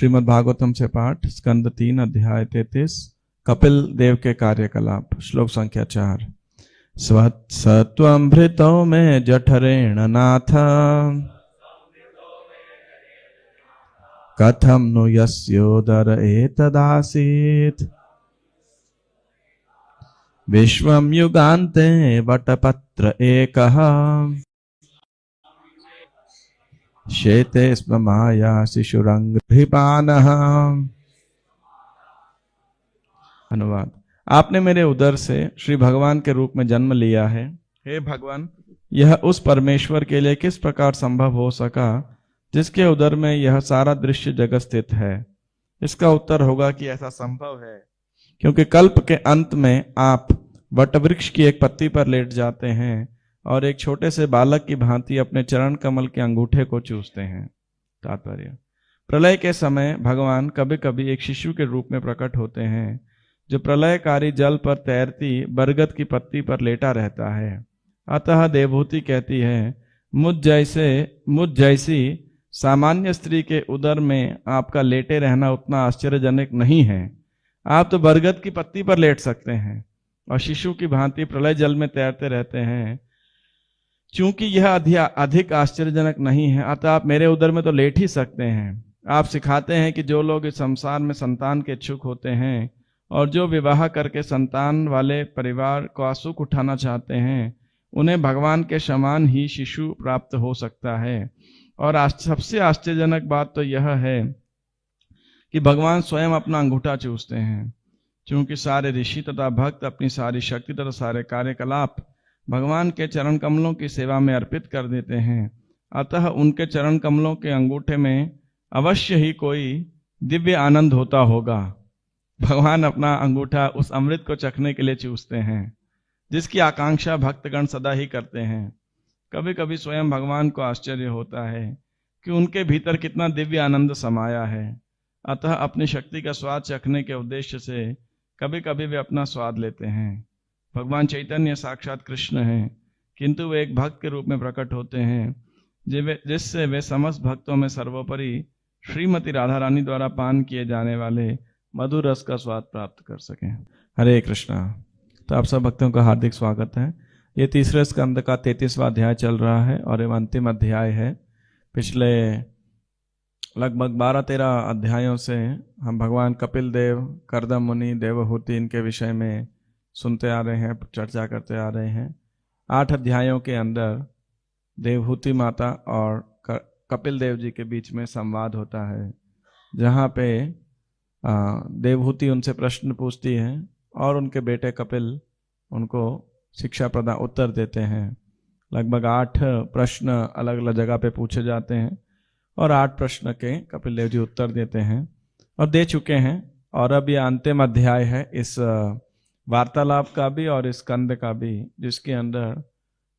श्रीमद् भागवतम से पाठ, स्कंद 3, अध्याय 33, कपिल देव के कार्यकलाप। श्लोक संख्या 4। सत्वमृतो में जठरेण नाथ, कथम नु यस्योदर एतदासीत्, विश्वं युगान्ते वटपत्र एकः, शेते स्म माया शिशुरंघ्रिपानः। अनुवाद। आपने मेरे उदर से श्री भगवान के रूप में जन्म लिया है। हे भगवान, यह उस परमेश्वर के लिए किस प्रकार संभव हो सका जिसके उदर में यह सारा दृश्य जगत स्थित है? इसका उत्तर होगा कि ऐसा संभव है क्योंकि कल्प के अंत में आप वटवृक्ष की एक पत्ती पर लेट जाते हैं और एक छोटे से बालक की भांति अपने चरण कमल के अंगूठे को चूसते हैं। तात्पर्य: प्रलय के समय भगवान कभी कभी एक शिशु के रूप में प्रकट होते हैं जो प्रलयकारी जल पर तैरती बरगद की पत्ती पर लेटा रहता है। अतः देवहूति कहती है, मुझ जैसी सामान्य स्त्री के उदर में आपका लेटे रहना उतना आश्चर्यजनक नहीं है। आप तो बरगद की पत्ती पर लेट सकते हैं और शिशु की भांति प्रलय जल में तैरते रहते हैं। चूंकि यह अधिक आश्चर्यजनक नहीं है, अतः आप मेरे उदर में तो लेट ही सकते हैं। आप सिखाते हैं कि जो लोग इस संसार में संतान के इच्छुक होते हैं और जो विवाह करके संतान वाले परिवार का सुख उठाना चाहते हैं, उन्हें भगवान के समान ही शिशु प्राप्त हो सकता है। और सबसे आश्चर्यजनक बात तो यह है कि भगवान स्वयं अपना अंगूठा चूसते हैं। चूंकि सारे ऋषि तथा भक्त अपनी सारी शक्ति तथा सारे कार्यकलाप भगवान के चरण कमलों की सेवा में अर्पित कर देते हैं, अतः उनके चरण कमलों के अंगूठे में अवश्य ही कोई दिव्य आनंद होता होगा। भगवान अपना अंगूठा उस अमृत को चखने के लिए चूसते हैं जिसकी आकांक्षा भक्तगण सदा ही करते हैं। कभी कभी स्वयं भगवान को आश्चर्य होता है कि उनके भीतर कितना दिव्य आनंद समाया है। अतः अपनी शक्ति का स्वाद चखने के उद्देश्य से कभी कभी वे अपना स्वाद लेते हैं। भगवान चैतन्य साक्षात कृष्ण हैं, किंतु वे एक भक्त के रूप में प्रकट होते हैं जिससे वे समस्त भक्तों में सर्वोपरि श्रीमती राधा रानी द्वारा पान किए जाने वाले मधुर रस का स्वाद प्राप्त कर सकें। हरे कृष्णा। तो आप सब भक्तों का हार्दिक स्वागत है। ये तीसरे स्कंद का 33वां अध्याय चल रहा है और ये अंतिम अध्याय है। पिछले लगभग 12-13 अध्यायों से हम भगवान कपिल देव, कर्दम मुनि, देवहूति इनके विषय में सुनते आ रहे हैं, चर्चा करते आ रहे हैं। 8 अध्यायों के अंदर देवहूति माता और कपिल देव जी के बीच में संवाद होता है, जहाँ पे देवहूति उनसे प्रश्न पूछती है और उनके बेटे कपिल उनको शिक्षा प्रदान उत्तर देते हैं। लगभग 8 प्रश्न अलग अलग जगह पे पूछे जाते हैं और 8 प्रश्न के कपिल देव जी उत्तर देते हैं और दे चुके हैं। और अब ये अंतिम अध्याय है इस वार्तालाप का भी और इस स्कंद का भी, जिसके अंदर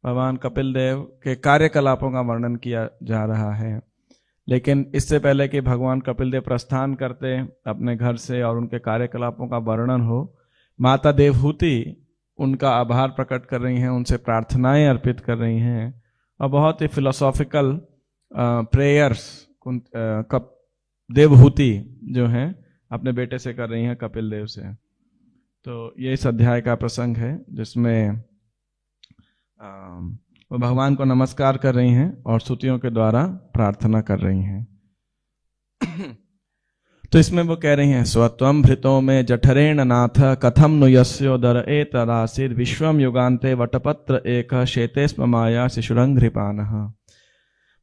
भगवान कपिल देव के कार्यकलापों का वर्णन किया जा रहा है। लेकिन इससे पहले कि भगवान कपिल देव प्रस्थान करते अपने घर से और उनके कार्यकलापों का वर्णन हो, माता देवहूति उनका आभार प्रकट कर रही हैं, उनसे प्रार्थनाएं अर्पित कर रही हैं और बहुत ही फिलोसॉफिकल प्रेयर्स देवहूति जो हैं अपने बेटे से कर रही हैं, कपिल देव से। तो ये इस अध्याय का प्रसंग है जिसमें वो भगवान को नमस्कार कर रही हैं और स्तुतियों के द्वारा प्रार्थना कर रही हैं। तो इसमें वो कह रही हैं, स्वत्वम भृतो में जठरेण नाथ, कथम नु यस्योदर एतदासीत्, विश्वम युगान्ते वटपत्र एक, शेते स्म माया शिशुरंघ्रिपानः।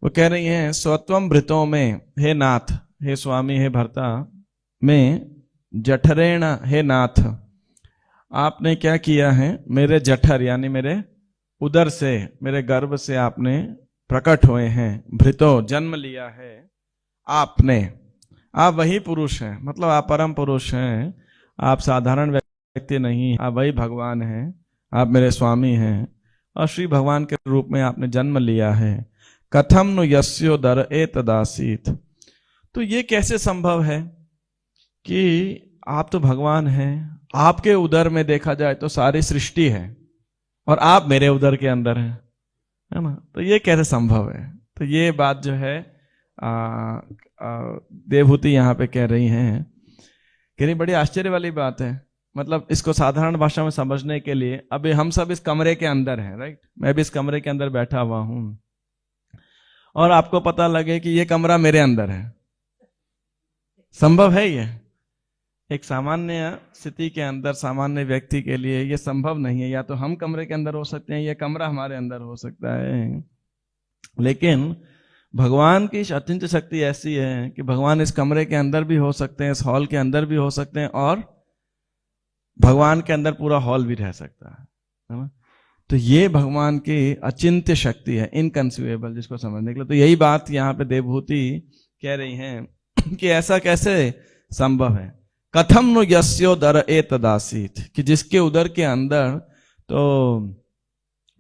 वो कह रही हैं, स्वत्वम भृतो में, हे नाथ, हे स्वामी, हे भर्ता, में जठरेण, हे नाथ, आपने क्या किया है, मेरे जठर यानी मेरे उदर से, मेरे गर्भ से आपने प्रकट हुए हैं। भृतो जन्म लिया है आपने। आप वही पुरुष हैं, मतलब आप परम पुरुष हैं, आप साधारण व्यक्ति नहीं, आप वही भगवान हैं, आप मेरे स्वामी हैं और श्री भगवान के रूप में आपने जन्म लिया है। कथम नु यस्योदर एतदासीत्। तो ये कैसे संभव है कि आप तो भगवान हैं, आपके उदर में देखा जाए तो सारी सृष्टि है और आप मेरे उदर के अंदर हैं, है ना? तो ये कैसे संभव है? तो ये बात जो है देवहूति यहाँ पे कह रही हैं कि नहीं, बड़ी आश्चर्य वाली बात है। मतलब इसको साधारण भाषा में समझने के लिए, अभी हम सब इस कमरे के अंदर हैं, राइट, मैं भी इस कमरे के अंदर बैठा हुआ हूं और आपको पता लगे कि ये कमरा मेरे अंदर है, संभव है ये? एक सामान्य स्थिति के अंदर सामान्य व्यक्ति के लिए ये संभव नहीं है। या तो हम कमरे के अंदर हो सकते हैं, ये कमरा हमारे अंदर हो सकता है। लेकिन भगवान की अचिंत्य शक्ति ऐसी है कि भगवान इस कमरे के अंदर भी हो सकते हैं, इस हॉल के अंदर भी हो सकते हैं, और भगवान के अंदर पूरा हॉल भी रह सकता है ना। तो ये भगवान की अचिंत्य शक्ति है, इनकंसीवेबल, जिसको समझने के लिए। तो यही बात यहाँ पे देवहूति कह रही हैं कि ऐसा कैसे संभव है। कथम नु यस्योदर एतदासीत, कि जिसके उदर के अंदर तो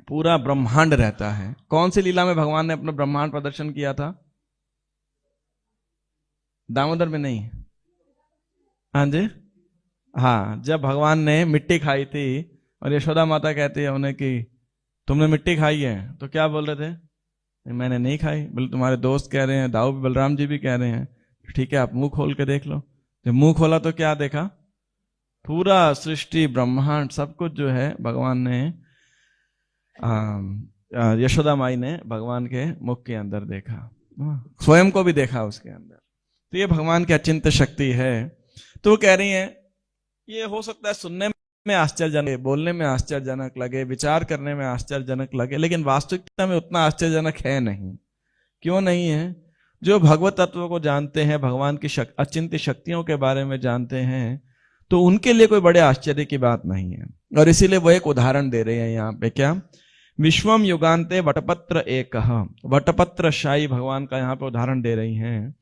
पूरा ब्रह्मांड रहता है। कौन सी लीला में भगवान ने अपना ब्रह्मांड प्रदर्शन किया था? दामोदर में नहीं, हाँ जी, हाँ, जब भगवान ने मिट्टी खाई थी और यशोदा माता कहती है उन्हें कि तुमने मिट्टी खाई है, तो क्या बोल रहे थे? मैंने नहीं खाई। बोले तुम्हारे दोस्त कह रहे हैं, दाऊ बलराम जी भी कह रहे हैं। ठीक है, आप मुंह खोल के देख लो। जब मुंह खोला तो क्या देखा? पूरा सृष्टि ब्रह्मांड सब कुछ जो है भगवान ने, यशोदा माई ने भगवान के मुख के अंदर देखा, स्वयं को भी देखा उसके अंदर। तो ये भगवान की अचिंत्य शक्ति है। तो कह रही है ये हो सकता है सुनने में आश्चर्यजनक, बोलने में आश्चर्यजनक लगे, विचार करने में आश्चर्यजनक लगे, लेकिन वास्तविकता में उतना आश्चर्यजनक है नहीं। क्यों नहीं है? जो भगवत तत्व को जानते हैं, भगवान की अचिंत्य शक्तियों के बारे में जानते हैं, तो उनके लिए कोई बड़े आश्चर्य की बात नहीं है। और इसीलिए वो एक उदाहरण दे रहे हैं यहाँ पे, क्या? विश्वम युगान्ते वटपत्र एकः, वटपत्रशाही भगवान का यहाँ पे उदाहरण दे रही हैं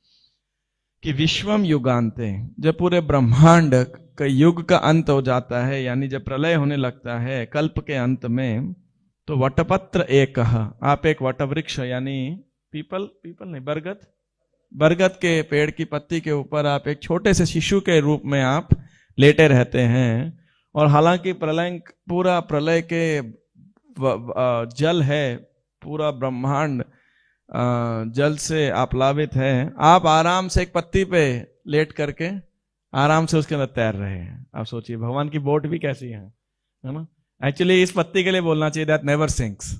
कि विश्वम युगान्ते, जब पूरे ब्रह्मांड का युग का अंत हो जाता है, यानी जब प्रलय होने लगता है कल्प के अंत में, तो वटपत्र एकः, आप एक वटवृक्ष यानी पीपल नहीं, बरगद के पेड़ की पत्ती के ऊपर आप एक छोटे से शिशु के रूप में आप लेटे रहते हैं। और हालांकि प्रलय, पूरा प्रलय के जल है, पूरा ब्रह्मांड जल से आप्लावित है, आप आराम से एक पत्ती पे लेट करके आराम से उसके अंदर तैर रहे हैं। आप सोचिए भगवान की बोट भी कैसी है ना। एक्चुअली इस पत्ती के लिए बोलना चाहिए दैट नेवर सिंक्स,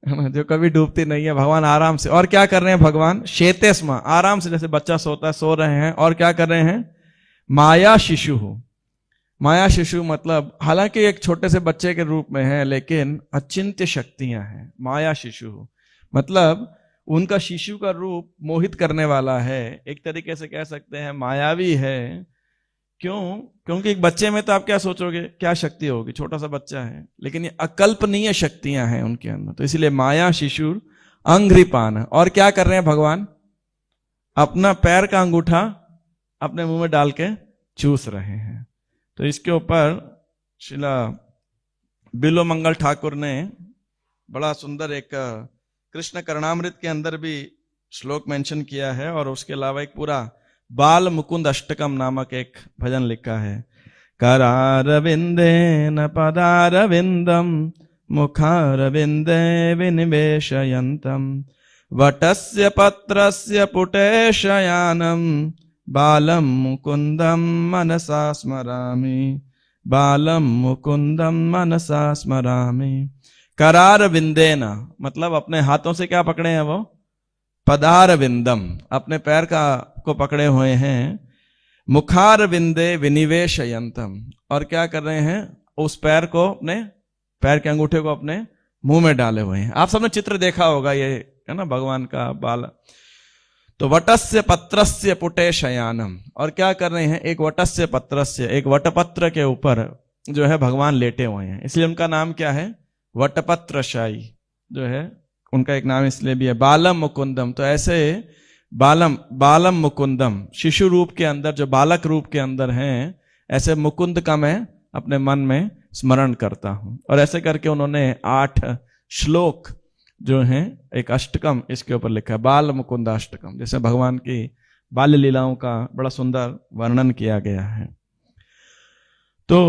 जो कभी डूबती नहीं है। भगवान आराम से, और क्या कर रहे हैं भगवान? शेतेस्मा, आराम से, जैसे बच्चा सोता है सो रहे हैं। और क्या कर रहे हैं? माया शिशु हो। माया शिशु मतलब हालांकि एक छोटे से बच्चे के रूप में है, लेकिन अचिंत्य शक्तियां हैं। माया शिशु मतलब उनका शिशु का रूप मोहित करने वाला है, एक तरीके से कह सकते हैं मायावी है। क्यों? क्योंकि एक बच्चे में तो आप क्या सोचोगे, क्या शक्ति होगी, छोटा सा बच्चा है, लेकिन ये अकल्पनीय शक्तियां हैं उनके अंदर। तो इसलिए माया शिशु अंघ्रिपान। और क्या कर रहे हैं भगवान? अपना पैर का अंगूठा अपने मुंह में डाल के चूस रहे हैं। तो इसके ऊपर शिला बिलो मंगल ठाकुर ने बड़ा सुंदर एक कृष्ण करणामृत के अंदर भी श्लोक मेंशन किया है, और उसके अलावा एक पूरा बाल मुकुंद अष्टकम नामक एक भजन लिखा है। करारविंदेन पदारविंदम मुखारविंदे विनिवेशयन्तम वटस्य पत्रस्य पुटे शयानम बालम मुकुंदम मनसा स्मरामि, बालम मुकुंदम मनसा स्मरामि। करार विंदेना मतलब अपने हाथों से क्या पकड़े हैं वो? पदार विंदम, अपने पैर का को पकड़े हुए हैं। मुखार विंदे विनिवेशयंतम, और क्या कर रहे हैं? उस पैर को, अपने पैर के अंगूठे को अपने मुंह में डाले हुए हैं। आप सबने चित्र देखा होगा, ये है ना भगवान का बाल। तो वटस्य पत्रस्य पुटे शयानम, और क्या कर रहे हैं? एक वटस्य पत्रस्य, एक वटपत्र के ऊपर जो है भगवान लेटे हुए हैं, इसलिए उनका नाम क्या है? वटपत्रशाही जो है उनका एक नाम इसलिए भी है। बालम मुकुंदम, तो ऐसे बालम मुकुंदम, शिशु रूप के अंदर, जो बालक रूप के अंदर हैं, ऐसे मुकुंद का मैं अपने मन में स्मरण करता हूं। और ऐसे करके उन्होंने 8 श्लोक जो हैं, एक अष्टकम इसके ऊपर लिखा है, बाल मुकुंद अष्टकम, जैसे भगवान की बाल्य लीलाओं का बड़ा सुंदर वर्णन किया गया है। तो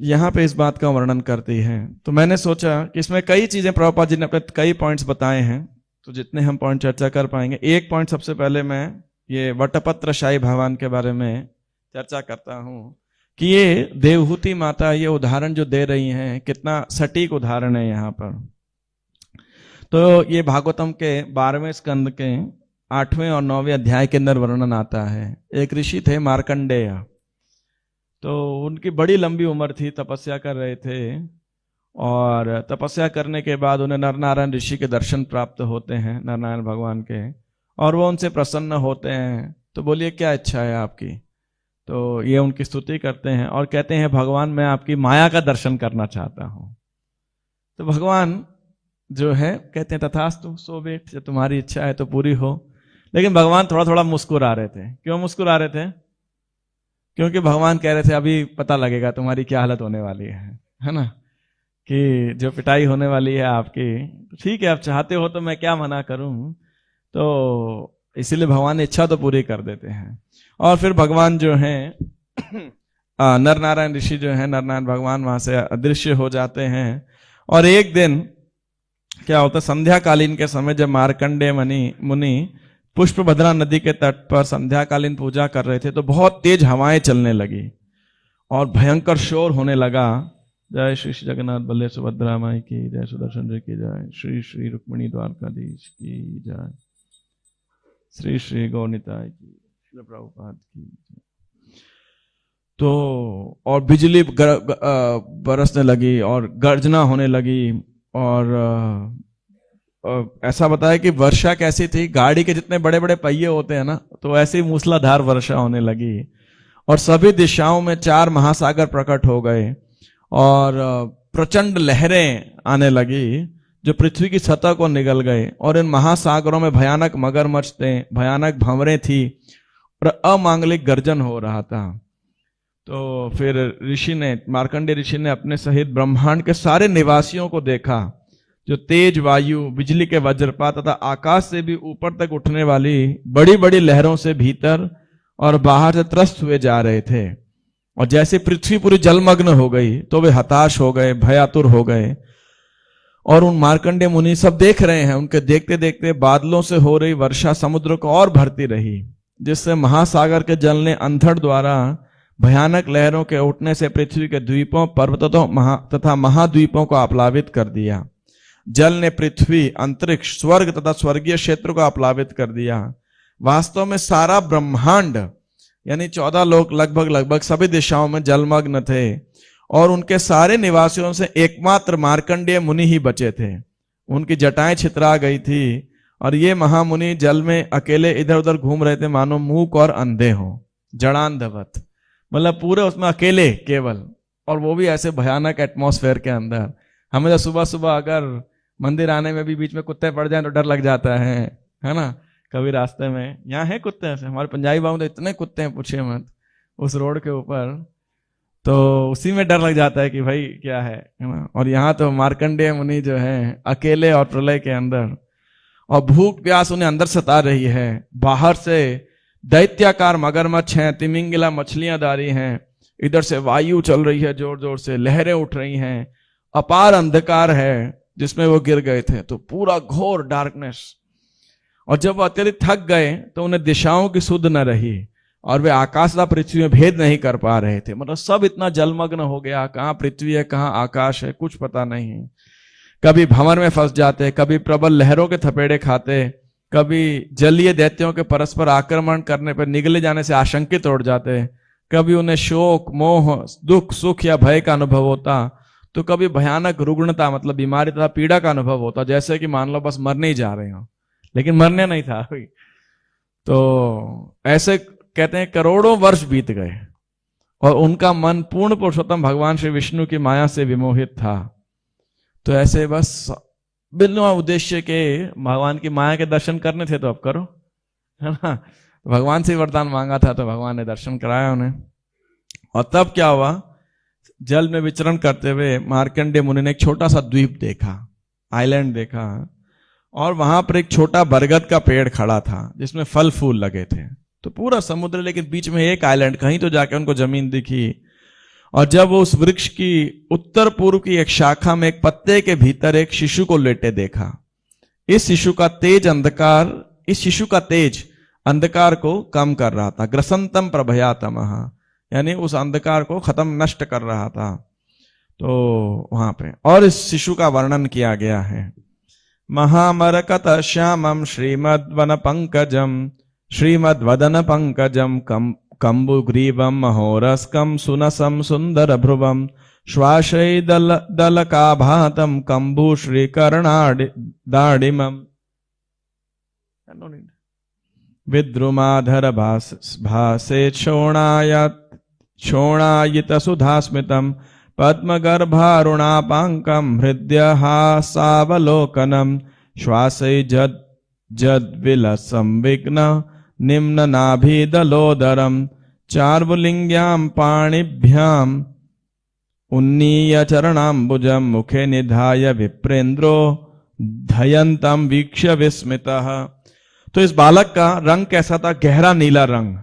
यहां पे इस बात का वर्णन करती है। तो मैंने सोचा कि इसमें कई चीजें प्रभुपाद जी ने अपने कई पॉइंट्स बताए हैं, तो जितने हम पॉइंट चर्चा कर पाएंगे, एक पॉइंट सबसे पहले मैं ये वटपत्रशाही भगवान के बारे में चर्चा करता हूं कि ये देवहूति माता ये उदाहरण जो दे रही हैं कितना सटीक उदाहरण है यहाँ पर। तो ये भागवतम के 12वें स्कंद के 8वें और 9वें अध्याय के अंदर वर्णन आता है। एक ऋषि थे मार्कंडेय, तो उनकी बड़ी लंबी उम्र थी, तपस्या कर रहे थे, और तपस्या करने के बाद उन्हें नरनारायण ऋषि के दर्शन प्राप्त होते हैं, नरनारायण भगवान के, और वो उनसे प्रसन्न होते हैं। तो बोलिए क्या इच्छा है आपकी? तो ये उनकी स्तुति करते हैं और कहते हैं भगवान मैं आपकी माया का दर्शन करना चाहता हूं। तो भगवान जो है कहते हैं तथास्तु, सो बेट, जब तुम्हारी इच्छा है तो पूरी हो। लेकिन भगवान थोड़ा थोड़ा मुस्कुरा रहे थे। क्यों मुस्कुरा रहे थे? क्योंकि भगवान कह रहे थे अभी पता लगेगा तुम्हारी क्या हालत होने वाली है ना, कि जो पिटाई होने वाली है आपकी। ठीक है, आप चाहते हो तो मैं क्या मना करूं। तो इसीलिए भगवान इच्छा तो पूरी कर देते हैं। और फिर भगवान जो है नर नारायण ऋषि जो है, नरनारायण भगवान वहां से अदृश्य हो जाते हैं। और एक दिन क्या होता है, संध्या कालीन के समय जब मार्कंडेय मुनि पुष्पभद्रा नदी के तट पर संध्याकालीन पूजा कर रहे थे, तो बहुत तेज हवाएं चलने लगी और भयंकर शोर होने लगा। जय श्री श्री जगन्नाथ बल्ले सुभद्रा माई की जय, सुदर्शन जी की जय, श्री श्री रुक्मिणी द्वारकाधीश की जय, श्री श्री गौनिताय की, श्री प्रभुपाद की जय। तो और बिजली बरसने लगी और गर्जना होने लगी, और ऐसा बताया कि वर्षा कैसी थी, गाड़ी के जितने बड़े बड़े पहिए होते हैं ना, तो ऐसे ही मूसलाधार वर्षा होने लगी। और सभी दिशाओं में 4 महासागर प्रकट हो गए और प्रचंड लहरें आने लगी जो पृथ्वी की सतह को निगल गए। और इन महासागरों में भयानक मगरमच्छ थे, भयानक भंवरें थी और अमांगलिक गर्जन हो रहा था। तो फिर ऋषि ने, मार्कंडेय ऋषि ने अपने सहित ब्रह्मांड के सारे निवासियों को देखा, जो तेज वायु, बिजली के वज्रपात तथा आकाश से भी ऊपर तक उठने वाली बड़ी बड़ी लहरों से भीतर और बाहर से त्रस्त हुए जा रहे थे। और जैसे पृथ्वी पूरी जलमग्न हो गई तो वे हताश हो गए, भयातुर हो गए। और उन मार्कंडेय मुनि सब देख रहे हैं, उनके देखते देखते बादलों से हो रही वर्षा समुद्र को और भरती रही, जिससे महासागर के जल ने अंधड़ द्वारा भयानक लहरों के उठने से पृथ्वी के द्वीपों, पर्वतों तथा महाद्वीपों को आप्लावित कर दिया। जल ने पृथ्वी, अंतरिक्ष, स्वर्ग तथा स्वर्गीय क्षेत्र को आप्लावित कर दिया। वास्तव में सारा ब्रह्मांड यानी 14 लोक लगभग सभी दिशाओं में जलमग्न थे, और उनके सारे निवासियों से एकमात्र मार्कंडेय मुनि ही बचे थे। उनकी जटाएं छितरा गई थी और ये महामुनि जल में अकेले इधर उधर घूम रहे थे, मानो मूक और अंधे हो, जड़ांधवत, मतलब पूरे उसमें अकेले केवल, और वो भी ऐसे भयानक एटमॉस्फेयर के अंदर। हमें तो सुबह सुबह अगर मंदिर आने में भी बीच में कुत्ते पड़ जाएं तो डर लग जाता है ना। कभी रास्ते में, यहाँ है कुत्ते ऐसे, हमारे पंजाबी बाबू तो इतने कुत्ते हैं पूछिए मत उस रोड के ऊपर, तो उसी में डर लग जाता है कि भाई क्या है ना। और यहाँ तो मार्कंडेय मुनि जो है अकेले और प्रलय के अंदर, और भूख प्यास उन्हें अंदर सता रही है। बाहर से दैत्याकार मगरमच्छ हैं, तिमिंगिला मछलियां दारी हैं, इधर से वायु चल रही है जोर जोर से, लहरें उठ रही हैं, अपार अंधकार है जिसमें वो गिर गए थे, तो पूरा घोर डार्कनेस। और जब वो अत्यधिक थक गए तो उन्हें दिशाओं की सुध न रही और वे आकाश तथा पृथ्वी में भेद नहीं कर पा रहे थे। मतलब सब इतना जलमग्न हो गया, कहाँ पृथ्वी है कहाँ आकाश है कुछ पता नहीं। कभी भंवर में फंस जाते, कभी प्रबल लहरों के थपेड़े खाते, कभी जलीय दैत्यों के परस्पर आक्रमण करने पर निगले जाने से आशंकित उड़ जाते, कभी उन्हें शोक, मोह, दुख, सुख या भय का अनुभव होता, तो कभी भयानक रुग्णता मतलब बीमारी तथा पीड़ा का अनुभव होता, जैसे कि मान लो बस मरने ही जा रहे हो, लेकिन मरने नहीं था। तो ऐसे कहते हैं करोड़ों वर्ष बीत गए और उनका मन पूर्ण पुरुषोत्तम भगवान श्री विष्णु की माया से विमोहित था। तो ऐसे बस बिना उद्देश्य के भगवान की माया के दर्शन करने थे तो अब करो, है ना। भगवान से वरदान मांगा था तो भगवान ने दर्शन कराया उन्हें। और तब क्या हुआ, जल में विचरण करते हुए मार्कंडेय मुनि ने एक छोटा सा द्वीप देखा, आइलैंड देखा, और वहां पर एक छोटा बरगद का पेड़ खड़ा था जिसमें फल फूल लगे थे। तो पूरा समुद्र, लेकिन बीच में एक आइलैंड, कहीं तो जाके उनको जमीन दिखी। और जब वो उस वृक्ष की उत्तर पूर्व की एक शाखा में एक पत्ते के भीतर एक शिशु को लेटे देखा, इस शिशु का तेज अंधकार को कम कर रहा था। ग्रसंतम प्रभयातमः, यानी उस अंधकार को खत्म नष्ट कर रहा था। तो वहां पे और इस शिशु का वर्णन किया गया है। महामरकत श्यामम श्रीमद्वन पंकजम कंबुग्रीवम महोरस्कम सुनसम सुंदर भ्रुवम श्वासै दलकाभातम कंबु श्रीकर्णाडिमम विद्रुमाधर भासे क्षोणायित सुधास्मितम पद्मगर्भारुणापांकम हृदयहासावलोकनम श्वासै जद्विलसं विघ्न निम्न नाभिदलोदरम चार्वलिंग्यां पाणिभ्याम उन्नीय चरणाम्बुजम मुखे निधाय विप्रेन्द्रो धयंतम वीक्ष्य विस्मितः। तो इस बालक का रंग कैसा था? गहरा नीला रंग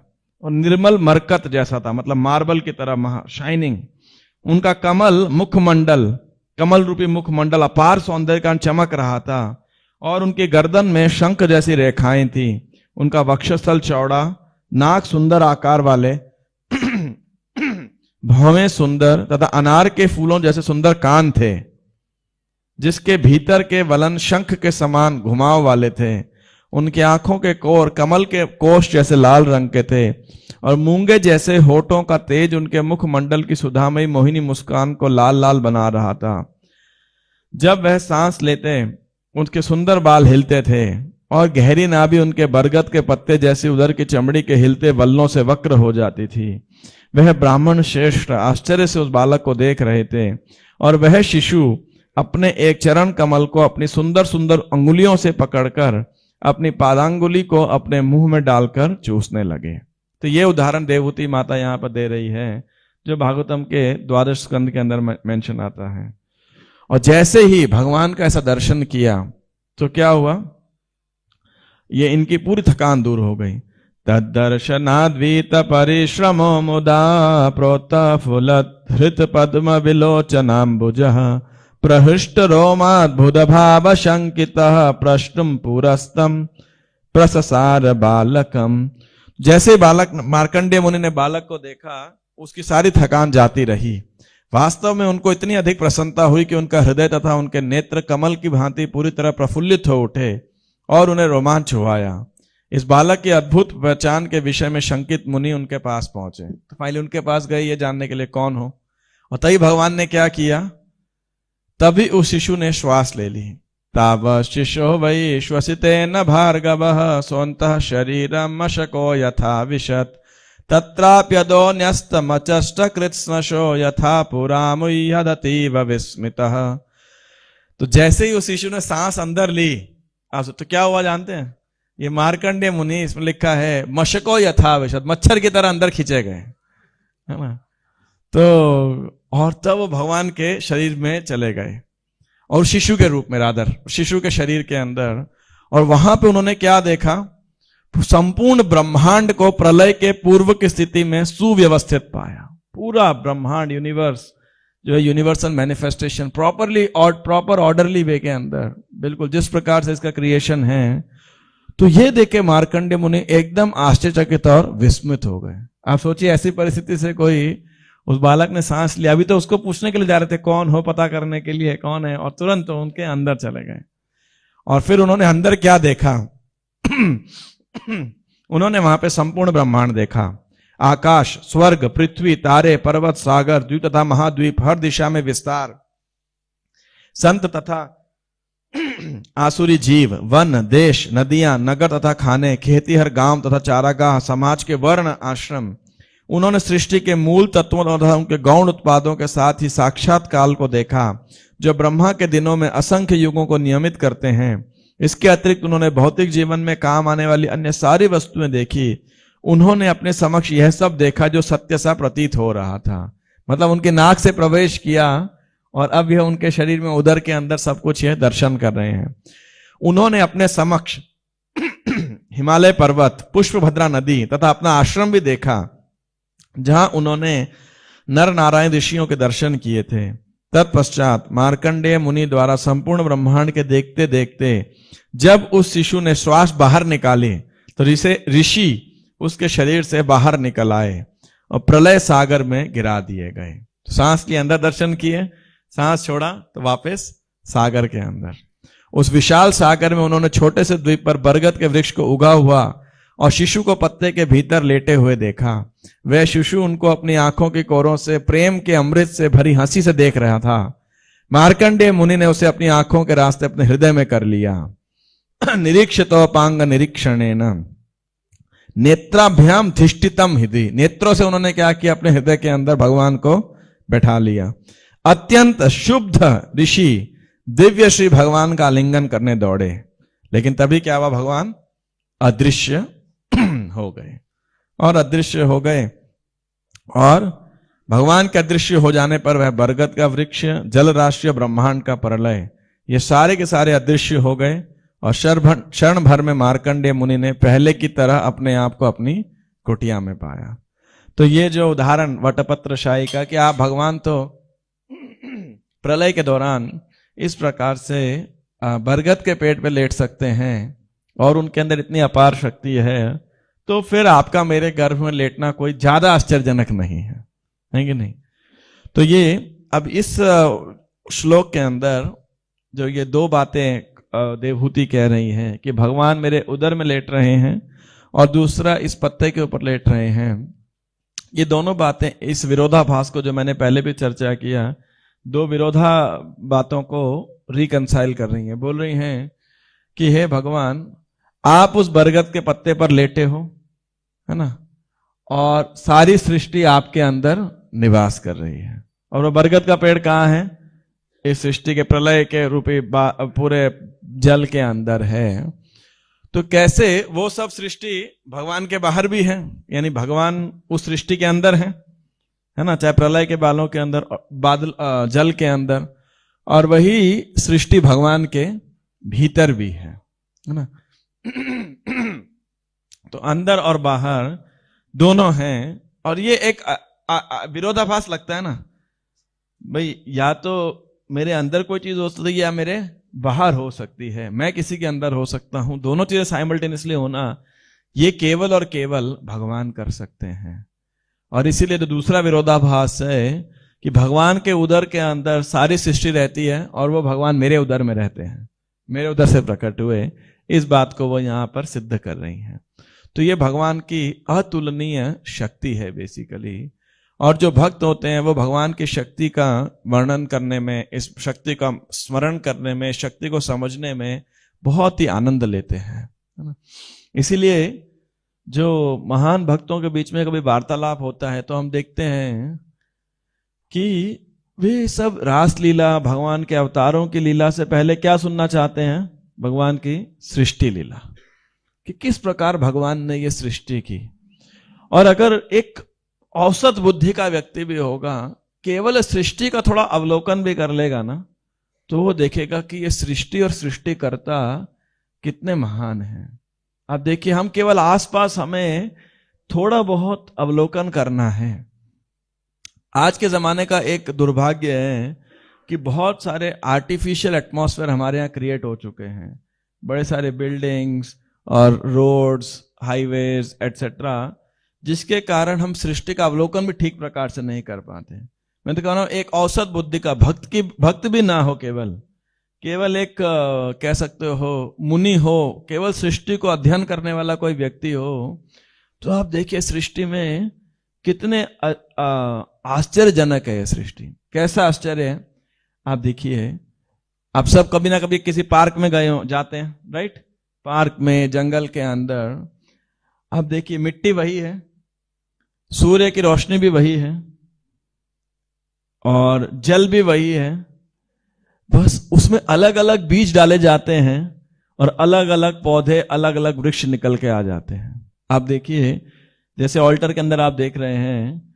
और निर्मल मरकत जैसा था, मतलब मार्बल की तरह महा शाइनिंग। उनका कमल रूपी मुखमंडल अपार सौंदर्य का चमक रहा था और उनके गर्दन में शंख जैसी रेखाएं थी। उनका वक्षस्थल चौड़ा, नाक सुंदर आकार वाले, भौवें सुंदर तथा अनार के फूलों जैसे सुंदर कान थे, जिसके भीतर के वलन शंख के समान घुमाव वाले थे। उनकी आंखों के कोर कमल के कोष जैसे लाल रंग के थे और मूंगे जैसे होठों का तेज उनके मुखमंडल की सुधामयी मोहिनी मुस्कान को लाल लाल बना रहा था। जब वह सांस लेते उनके सुंदर बाल हिलते थे और गहरी नाभि उनके बरगद के पत्ते जैसी उदर की चमड़ी के हिलते बल्लों से वक्र हो जाती थी। वह ब्राह्मण श्रेष्ठ आश्चर्य से उस बालक को देख रहे थे और वह शिशु अपने एक चरण कमल को अपनी सुंदर सुंदर अंगुलियों से पकड़कर अपनी पादांगुली को अपने मुंह में डालकर चूसने लगे। तो ये उदाहरण देवहूति माता यहाँ पर दे रही है, जो भागवतम के 12 स्कंद के अंदर मेंशन आता है। और जैसे ही भगवान का ऐसा दर्शन किया तो क्या हुआ? ये इनकी पूरी थकान दूर हो गई। तद्दर्शनाद्वीत परिश्रमो मुदा प्रोत्फुल्लत हृत पद्म विलोचनाम्बुजः प्रहृष्ट रोमाद्भुत भाव शंकितः प्रश्नुम पुरस्तम प्रससार बालकम। जैसे बालक मार्कंडेय मुनि ने बालक को देखा, उसकी सारी थकान जाती रही। वास्तव में उनको इतनी अधिक प्रसन्नता हुई कि उनका हृदय तथा उनके नेत्र कमल की भांति पूरी तरह प्रफुल्लित हो उठे और उन्हें रोमांच हुआया। इस बालक की अद्भुत पहचान के विषय में शंकित मुनि उनके पास पहुंचे। तो फाइनली उनके पास गए ये जानने के लिए कौन हो, और तभी भगवान ने क्या किया? तभी उस शिशु ने श्वास ले ली। ताव शिशो वै श्वसितेन भार्गवः सोऽन्तः शरीरं मशको यथा विशत् तत्राप्यदो न्यस्तमचष्टकृत्स्नशो यथा पुरा मुह्यदतीव विस्मितः। तो जैसे ही उस शिशु ने सांस अंदर ली, तो क्या हुआ जानते हैं? ये मार्कंडेय मुनि, इसमें लिखा है मशको यथा विशत्, मच्छर की तरह अंदर खींचे गए, है ना। तो और तब वो भगवान के शरीर में चले गए और शिशु के रूप में, रादर शिशु के शरीर के अंदर। और वहां पे उन्होंने क्या देखा? संपूर्ण ब्रह्मांड को प्रलय के पूर्व की स्थिति में सुव्यवस्थित पाया। पूरा ब्रह्मांड, यूनिवर्स जो है, यूनिवर्सल मैनिफेस्टेशन प्रॉपर ऑर्डरली वे के अंदर, बिल्कुल जिस प्रकार से इसका क्रिएशन है। तो ये देखे मार्कंडेय मुनि एकदम आश्चर्यचकित और विस्मित हो गए। आप सोचिए, ऐसी परिस्थिति से कोई, उस बालक ने सांस लिया, अभी तो उसको पूछने के लिए जा रहे थे कौन हो, पता करने के लिए कौन है, और तुरंत तो उनके अंदर चले गए। और फिर उन्होंने अंदर क्या देखा? उन्होंने वहां पे संपूर्ण ब्रह्मांड देखा। आकाश, स्वर्ग, पृथ्वी, तारे, पर्वत, सागर, द्वीप तथा महाद्वीप, हर दिशा में विस्तार, संत तथा आसुरी जीव, वन, देश, नदियां, नगर तथा खाने, खेतीहर गांव तथा चारागाह, समाज के वर्ण, आश्रम। उन्होंने सृष्टि के मूल तत्वों तथा उनके गौण उत्पादों के साथ ही साक्षात काल को देखा, जो ब्रह्मा के दिनों में असंख्य युगों को नियमित करते हैं। इसके अतिरिक्त उन्होंने भौतिक जीवन में काम आने वाली अन्य सारी वस्तुएं देखी। उन्होंने अपने समक्ष यह सब देखा जो सत्य सा प्रतीत हो रहा था। मतलब उनके नाक से प्रवेश किया और अब यह उनके शरीर में, उदर के अंदर सब कुछ यह दर्शन कर रहे हैं। उन्होंने अपने समक्ष हिमालय पर्वत, पुष्पभद्रा नदी तथा अपना आश्रम भी देखा, जहां उन्होंने नर नारायण ऋषियों के दर्शन किए थे। तत्पश्चात मार्कंडेय मुनि द्वारा संपूर्ण ब्रह्मांड के देखते देखते जब उस शिशु ने श्वास बाहर निकाली तो ऋषि उसके शरीर से बाहर निकल आए और प्रलय सागर में गिरा दिए गए। सांस के अंदर दर्शन किए, सांस छोड़ा तो वापस सागर के अंदर। उस विशाल सागर में उन्होंने छोटे से द्वीप पर बरगद के वृक्ष को उगा हुआ और शिशु को पत्ते के भीतर लेटे हुए देखा। वह शिशु उनको अपनी आंखों की कोरों से प्रेम के अमृत से भरी हंसी से देख रहा था। मार्कंडेय मुनि ने उसे अपनी आंखों के रास्ते अपने हृदय में कर लिया। निरीक्षतोपांग निरीक्षणेन नेत्राभ्याम धिष्ठितम हृदय, नेत्रों से उन्होंने क्या किया, अपने हृदय के अंदर भगवान को बैठा लिया। अत्यंत शुद्ध ऋषि दिव्य श्री भगवान का आलिंगन करने दौड़े, लेकिन तभी क्या हुआ, भगवान अदृश्य हो गए और अदृश्य हो गए। और भगवान के अदृश्य हो जाने पर वह बरगद का वृक्ष, जल राशि, ब्रह्मांड का प्रलय, ये सारे के सारे अदृश्य हो गए। और क्षण भर में मार्कंडेय मुनि ने पहले की तरह अपने आप को अपनी कुटिया में पाया। तो ये जो उदाहरण वटपत्र शाही का कि आप भगवान तो प्रलय के दौरान इस प्रकार से बरगद के पेड़ पे लेट सकते हैं और उनके अंदर इतनी अपार शक्ति है, तो फिर आपका मेरे गर्भ में लेटना कोई ज्यादा आश्चर्यजनक नहीं है कि नहीं। तो ये अब इस श्लोक के अंदर जो ये दो बातें देवहूति कह रही हैं कि भगवान मेरे उदर में लेट रहे हैं और दूसरा इस पत्ते के ऊपर लेट रहे हैं, ये दोनों बातें इस विरोधाभास को जो मैंने पहले भी चर्चा किया, दो विरोधा बातों को रिकंसाइल कर रही हैं। बोल रही हैं कि हे भगवान, आप उस बरगद के पत्ते पर लेटे हो, है ना, और सारी सृष्टि आपके अंदर निवास कर रही है। और वो बरगद का पेड़ कहाँ है, इस सृष्टि के प्रलय के रूपी पूरे जल के अंदर है। तो कैसे वो सब सृष्टि भगवान के बाहर भी है, यानी भगवान उस सृष्टि के अंदर है ना, चाहे प्रलय के बालों के अंदर, बादल जल के अंदर, और वही सृष्टि भगवान के भीतर भी है ना। तो अंदर और बाहर दोनों हैं। और ये एक विरोधाभास लगता है ना भाई, या तो मेरे अंदर कोई चीज हो सकती है या मेरे बाहर हो सकती है, मैं किसी के अंदर हो सकता हूं, दोनों चीजें साइमल्टेनियसली होना ये केवल और केवल भगवान कर सकते हैं। और इसीलिए तो दूसरा विरोधाभास है कि भगवान के उदर के अंदर सारी सृष्टि रहती है और वो भगवान मेरे उदर में रहते हैं, मेरे उदर से प्रकट हुए, इस बात को वो यहां पर सिद्ध कर रही हैं। तो ये भगवान की अतुलनीय शक्ति है बेसिकली। और जो भक्त होते हैं वो भगवान की शक्ति का वर्णन करने में, इस शक्ति का स्मरण करने में, शक्ति को समझने में बहुत ही आनंद लेते हैं, है ना। इसीलिए जो महान भक्तों के बीच में कभी वार्तालाप होता है तो हम देखते हैं कि वे सब रास लीला, भगवान के अवतारों की लीला से पहले क्या सुनना चाहते हैं, भगवान की सृष्टि लीला, कि किस प्रकार भगवान ने ये सृष्टि की। और अगर एक औसत बुद्धि का व्यक्ति भी होगा, केवल सृष्टि का थोड़ा अवलोकन भी कर लेगा ना, तो वो देखेगा कि ये सृष्टि और सृष्टिकर्ता कितने महान हैं। अब देखिए, हम केवल आसपास हमें थोड़ा बहुत अवलोकन करना है। आज के जमाने का एक दुर्भाग्य है कि बहुत सारे आर्टिफिशियल एटमॉस्फेयर हमारे यहाँ क्रिएट हो चुके हैं, बड़े सारे बिल्डिंग्स और रोड्स, हाईवेज एटसेट्रा, जिसके कारण हम सृष्टि का अवलोकन भी ठीक प्रकार से नहीं कर पाते। मैं तो कह रहा हूं एक औसत बुद्धि का भक्त भी ना हो, केवल एक कह सकते हो मुनि हो, केवल सृष्टि को अध्ययन करने वाला कोई व्यक्ति हो, तो आप देखिए सृष्टि में कितने आश्चर्यजनक है ये सृष्टि। कैसा आश्चर्य है आप देखिए। आप सब कभी ना कभी किसी पार्क में गए हो, जाते हैं राइट, पार्क में, जंगल के अंदर, आप देखिए मिट्टी वही है, सूर्य की रोशनी भी वही है और जल भी वही है, बस उसमें अलग अलग बीज डाले जाते हैं और अलग अलग पौधे, अलग अलग वृक्ष निकल के आ जाते हैं। आप देखिए जैसे ऑल्टर के अंदर आप देख रहे हैं,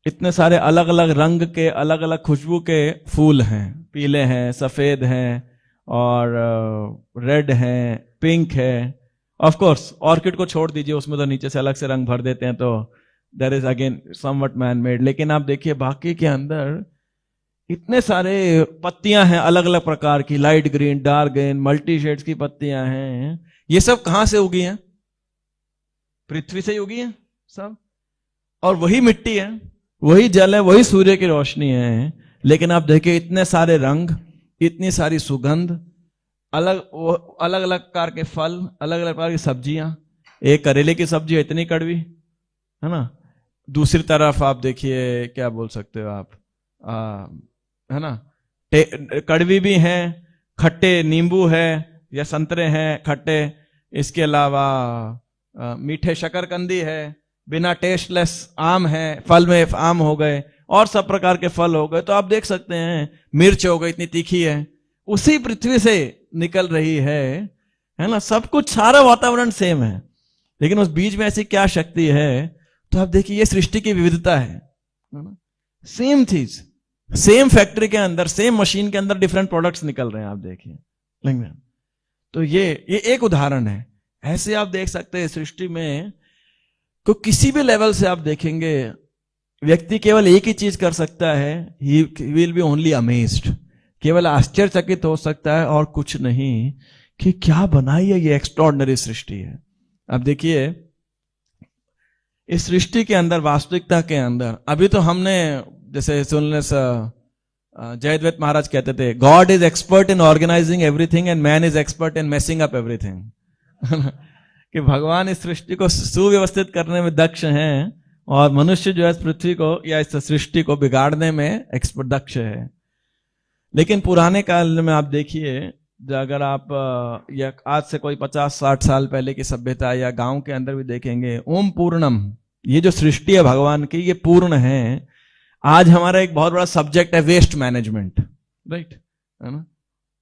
इतने सारे अलग अलग रंग के, अलग अलग खुशबू के फूल हैं, पीले हैं, सफेद हैं और रेड हैं, पिंक है। ऑफ कोर्स ऑर्किड को छोड़ दीजिए, उसमें तो नीचे से अलग से रंग भर देते हैं, तो there is again somewhat man made. लेकिन आप देखिए बाकी के अंदर इतने सारे पत्तियां हैं अलग अलग प्रकार की, light green, dark green, multi shades की पत्तियां हैं। ये सब कहां से उगी हैं? पृथ्वी से ही उगी हैं सब। और वही मिट्टी है, वही जल है, वही सूर्य की रोशनी है। लेकिन आप देखिए इतने सारे रंग, इतनी सारी सुगंध, अलग अलग अलग प्रकार के फल, अलग अलग प्रकार की सब्जियां। एक करेले की सब्जी है, इतनी कड़वी है ना। दूसरी तरफ आप देखिए, क्या बोल सकते हो आप, है ना, कड़वी भी है, खट्टे नींबू है या संतरे हैं खट्टे, इसके अलावा मीठे शकरकंदी है, बिना टेस्टलेस आम है, फल में आम हो गए और सब प्रकार के फल हो गए। तो आप देख सकते हैं मिर्च हो गई, इतनी तीखी है, उसी पृथ्वी से निकल रही है ना। सब कुछ, सारा वातावरण सेम है, लेकिन उस बीज में ऐसी क्या शक्ति है? तो आप देखिए ये सृष्टि की विविधता है ना। सेम चीज, सेम फैक्ट्री के अंदर, सेम मशीन के अंदर डिफरेंट प्रोडक्ट्स निकल रहे हैं, आप देखिए। तो ये एक उदाहरण है। ऐसे आप देख सकते हैं सृष्टि में को किसी भी लेवल से आप देखेंगे, व्यक्ति केवल एक ही चीज कर सकता है, he will be only amazed, केवल आश्चर्यचकित हो सकता है और कुछ नहीं, कि क्या बनाई है ये एक्स्ट्राऑर्डिनरी सृष्टि है। अब देखिए इस सृष्टि के अंदर, वास्तविकता के अंदर, अभी तो हमने जैसे सुनने से जयद्वैत महाराज कहते थे, God is expert in organizing everything and man is expert in messing up everything. कि भगवान इस सृष्टि को सुव्यवस्थित करने में दक्ष हैं और मनुष्य जो है इस पृथ्वी को या इस सृष्टि को बिगाड़ने में एक्सपर्ट दक्ष है। लेकिन पुराने काल में आप देखिए, अगर आप या आज से कोई 50-60 साल पहले की सभ्यता या गांव के अंदर भी देखेंगे, ओम पूर्णम, ये जो सृष्टि है भगवान की, ये पूर्ण है। आज हमारा एक बहुत बड़ा सब्जेक्ट है वेस्ट मैनेजमेंट, राइट, है ना।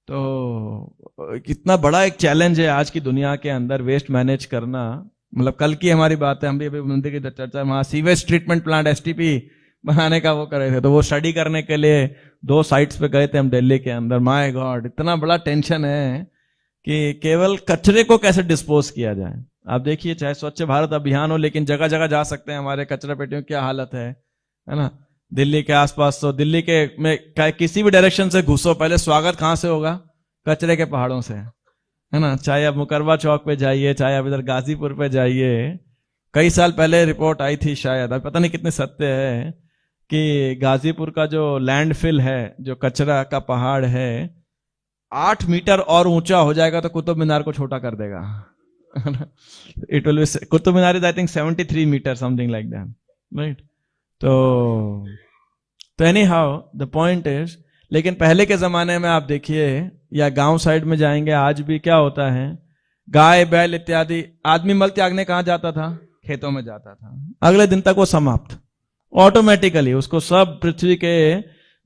तो कितना बड़ा एक चैलेंज है आज की दुनिया के अंदर वेस्ट मैनेज करना। मतलब कल की हमारी बात है, हम भी अभी मंदिर की चर्चा, वहां सीवेज ट्रीटमेंट प्लांट एसटीपी बनाने का वो कर रहे थे, तो वो स्टडी करने के लिए 2 साइट्स पे गए थे हम दिल्ली के अंदर। माय गॉड, इतना बड़ा टेंशन है कि केवल कचरे को कैसे डिस्पोज किया जाए। आप देखिए चाहे स्वच्छ भारत अभियान हो, लेकिन जगह जगह जा सकते हैं, हमारे कचरा पेटियों की क्या हालत है ना। दिल्ली के आसपास तो, दिल्ली के में किसी भी डायरेक्शन से घुसो, पहले स्वागत कहां से होगा? कचरे के पहाड़ों से, है ना। चाहे आप मुकरबा चौक पे जाइए, चाहे आप इधर गाजीपुर पे जाइए। कई साल पहले रिपोर्ट आई थी, शायद अब पता नहीं कितने सत्य है, कि गाजीपुर का जो लैंडफिल है, जो कचरा का पहाड़ है, 8 मीटर और ऊंचा हो जाएगा तो कुतुब मीनार को छोटा कर देगा। It will be, Qutub Minar is I think 73 metre, something like that, right. तो anyhow the point is, लेकिन पहले के जमाने में आप देखिए, या गांव साइड में जाएंगे, आज भी क्या होता है, गाय बैल इत्यादि, आदमी मल त्यागने कहां जाता था? खेतों में जाता था। अगले दिन तक वो समाप्त, ऑटोमेटिकली उसको सब पृथ्वी के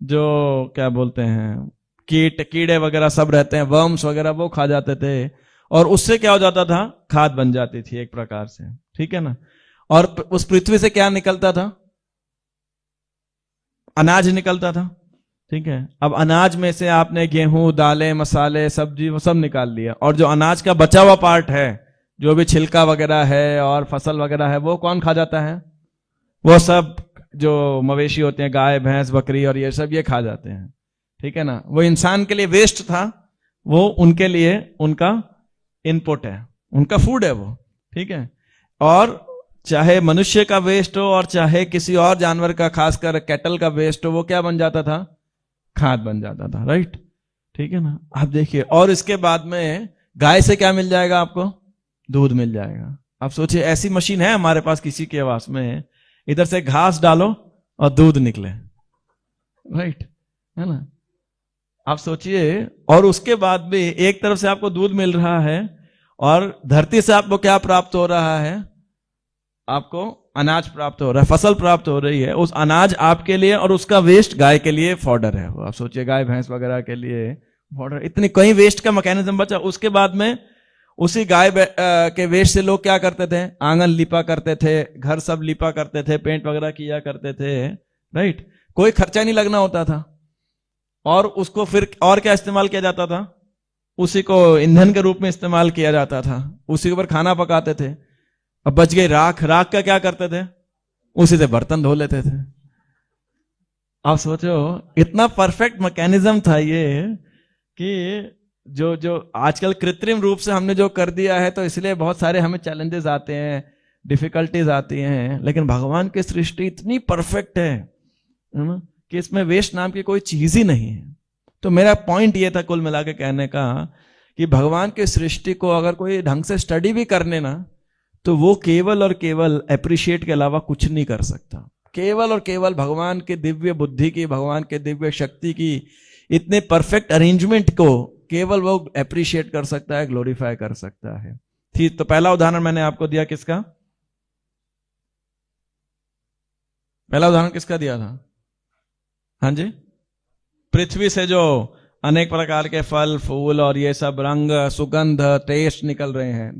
जो क्या बोलते हैं कीड़े वगैरह सब रहते हैं, वर्म्स वगैरह, वो खा जाते थे, और उससे क्या हो जाता था? खाद बन जाती थी एक प्रकार से, ठीक है ना। और उस पृथ्वी से क्या निकलता था? अनाज निकलता था, ठीक है। अब अनाज में से आपने गेहूं, दालें, मसाले, सब्जी, वो सब निकाल लिया, और जो अनाज का बचा हुआ पार्ट है, जो भी छिलका वगैरह है और फसल वगैरह है, वो कौन खा जाता है? वो सब जो मवेशी होते हैं, गाय, भैंस, बकरी और ये सब, ये खा जाते हैं, ठीक है ना। वो इंसान के लिए वेस्ट था, वो उनके लिए उनका इनपुट है, उनका फूड है वो, ठीक है। और चाहे मनुष्य का वेस्ट हो और चाहे किसी और जानवर का, खासकर कैटल का वेस्ट हो, वो क्या बन जाता था? खाद बन जाता था, राइट, ठीक है ना। आप देखिए, और इसके बाद में गाय से क्या मिल जाएगा आपको? दूध मिल जाएगा। आप सोचिए ऐसी मशीन है हमारे पास किसी के पास में, इधर से घास डालो और दूध निकले, राइट, है ना। आप सोचिए, और उसके बाद भी एक तरफ से आपको दूध मिल रहा है, और धरती से आपको क्या प्राप्त हो रहा है? आपको अनाज प्राप्त हो रहा है, फसल प्राप्त हो रही है। उस अनाज आपके लिए, और उसका वेस्ट गाय के लिए फॉडर है। आप सोचिए गाय भैंस वगैरह के लिए फॉडर, इतनी कई वेस्ट का मैकेनिज्म बचा। उसके बाद में उसी गाय के वेस्ट से लोग क्या करते थे? आंगन लिपा करते थे, घर सब लिपा करते थे, पेंट वगैरह किया करते थे, राइट। कोई खर्चा नहीं लगना होता था, और उसको फिर और क्या इस्तेमाल किया जाता था? उसी को ईंधन के रूप में इस्तेमाल किया जाता था, उसी के ऊपर खाना पकाते थे। अब बच गई राख, राख का क्या करते थे? उसी से बर्तन धो लेते थे। आप सोचो इतना परफेक्ट मैकेनिज्म था ये कि जो जो आजकल कृत्रिम रूप से हमने जो कर दिया है, तो इसलिए बहुत सारे हमें चैलेंजेस आते हैं, डिफिकल्टीज आती हैं, लेकिन भगवान की सृष्टि इतनी परफेक्ट है ना, कि इसमें वेस्ट नाम की कोई चीज ही नहीं है। तो मेरा पॉइंट ये था कुल मिला के कहने का कि भगवान की सृष्टि को अगर कोई ढंग से स्टडी भी करने ना, तो वो केवल और केवल अप्रिशिएट के अलावा कुछ नहीं कर सकता। केवल और केवल भगवान के दिव्य बुद्धि की, भगवान के दिव्य शक्ति की इतने परफेक्ट अरेंजमेंट को केवल वो अप्रिशिएट कर सकता है, ग्लोरीफाई कर सकता है। ठीक, तो पहला उदाहरण मैंने आपको दिया किसका? पहला उदाहरण किसका दिया था? हाँ जी, पृथ्वी से जो अनेक प्रकार के फल फूल और ये सब रंग सुगंध टेस्ट निकल रहे हैं।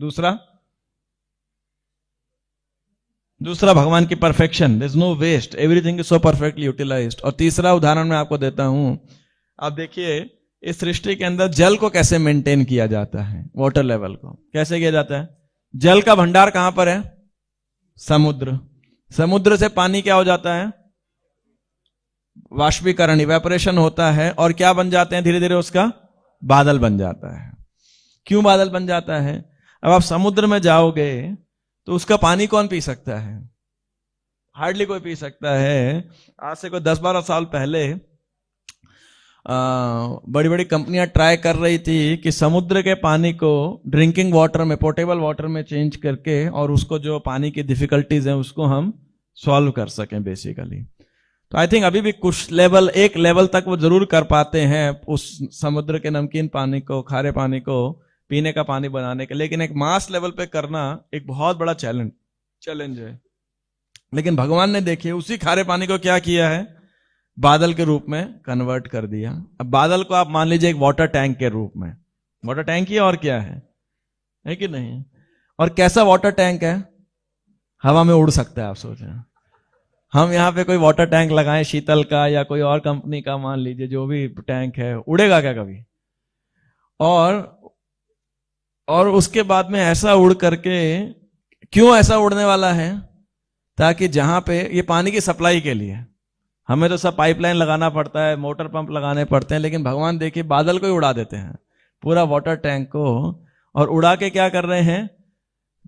दूसरा भगवान की perfection, there is no waste, everything is so perfectly utilized. और तीसरा उदाहरण मैं आपको देता हूं, आप देखिए इस सृष्टि के अंदर जल को कैसे मेंटेन किया जाता है, वाटर लेवल को कैसे किया जाता है। जल का भंडार कहां पर है? समुद्र। समुद्र से पानी क्या हो जाता है? वाष्पीकरण, इवेपोरेशन होता है, और क्या बन जाते हैं धीरे धीरे? उसका बादल बन जाता है। क्यों बादल बन जाता है? अब आप समुद्र में जाओगे तो उसका पानी कौन पी सकता है? हार्डली कोई पी सकता है। आज से कोई 10-12 साल पहले बड़ी बड़ी कंपनियां ट्राई कर रही थी कि समुद्र के पानी को ड्रिंकिंग वाटर में, पोर्टेबल वाटर में चेंज करके, और उसको जो पानी की डिफिकल्टीज हैं उसको हम सॉल्व कर सकें बेसिकली। तो आई थिंक अभी भी कुछ लेवल, एक लेवल तक वो जरूर कर पाते हैं उस समुद्र के नमकीन पानी को, खारे पानी को पीने का पानी बनाने के, लेकिन एक मास लेवल पे करना एक बहुत बड़ा चैलेंज है। लेकिन भगवान ने देखिए उसी खारे पानी को क्या किया है? बादल के रूप में कन्वर्ट कर दिया। अब बादल को आप मान लीजिए एक वाटर टैंक के रूप में, वाटर टैंक ही और क्या है कि नहीं? और कैसा वाटर टैंक है? हवा में उड़ सकता है। आप सोचें हम यहाँ पे कोई वाटर टैंक लगाएं शीतल का या कोई और कंपनी का, मान लीजिए जो भी टैंक है, उड़ेगा क्या कभी? और उसके बाद में ऐसा उड़ करके, क्यों ऐसा उड़ने वाला है? ताकि जहां पे ये पानी की सप्लाई के लिए हमें तो सब पाइपलाइन लगाना पड़ता है, मोटर पंप लगाने पड़ते हैं, लेकिन भगवान देखिए बादल को ही उड़ा देते हैं, पूरा वाटर टैंक को, और उड़ा के क्या कर रहे हैं?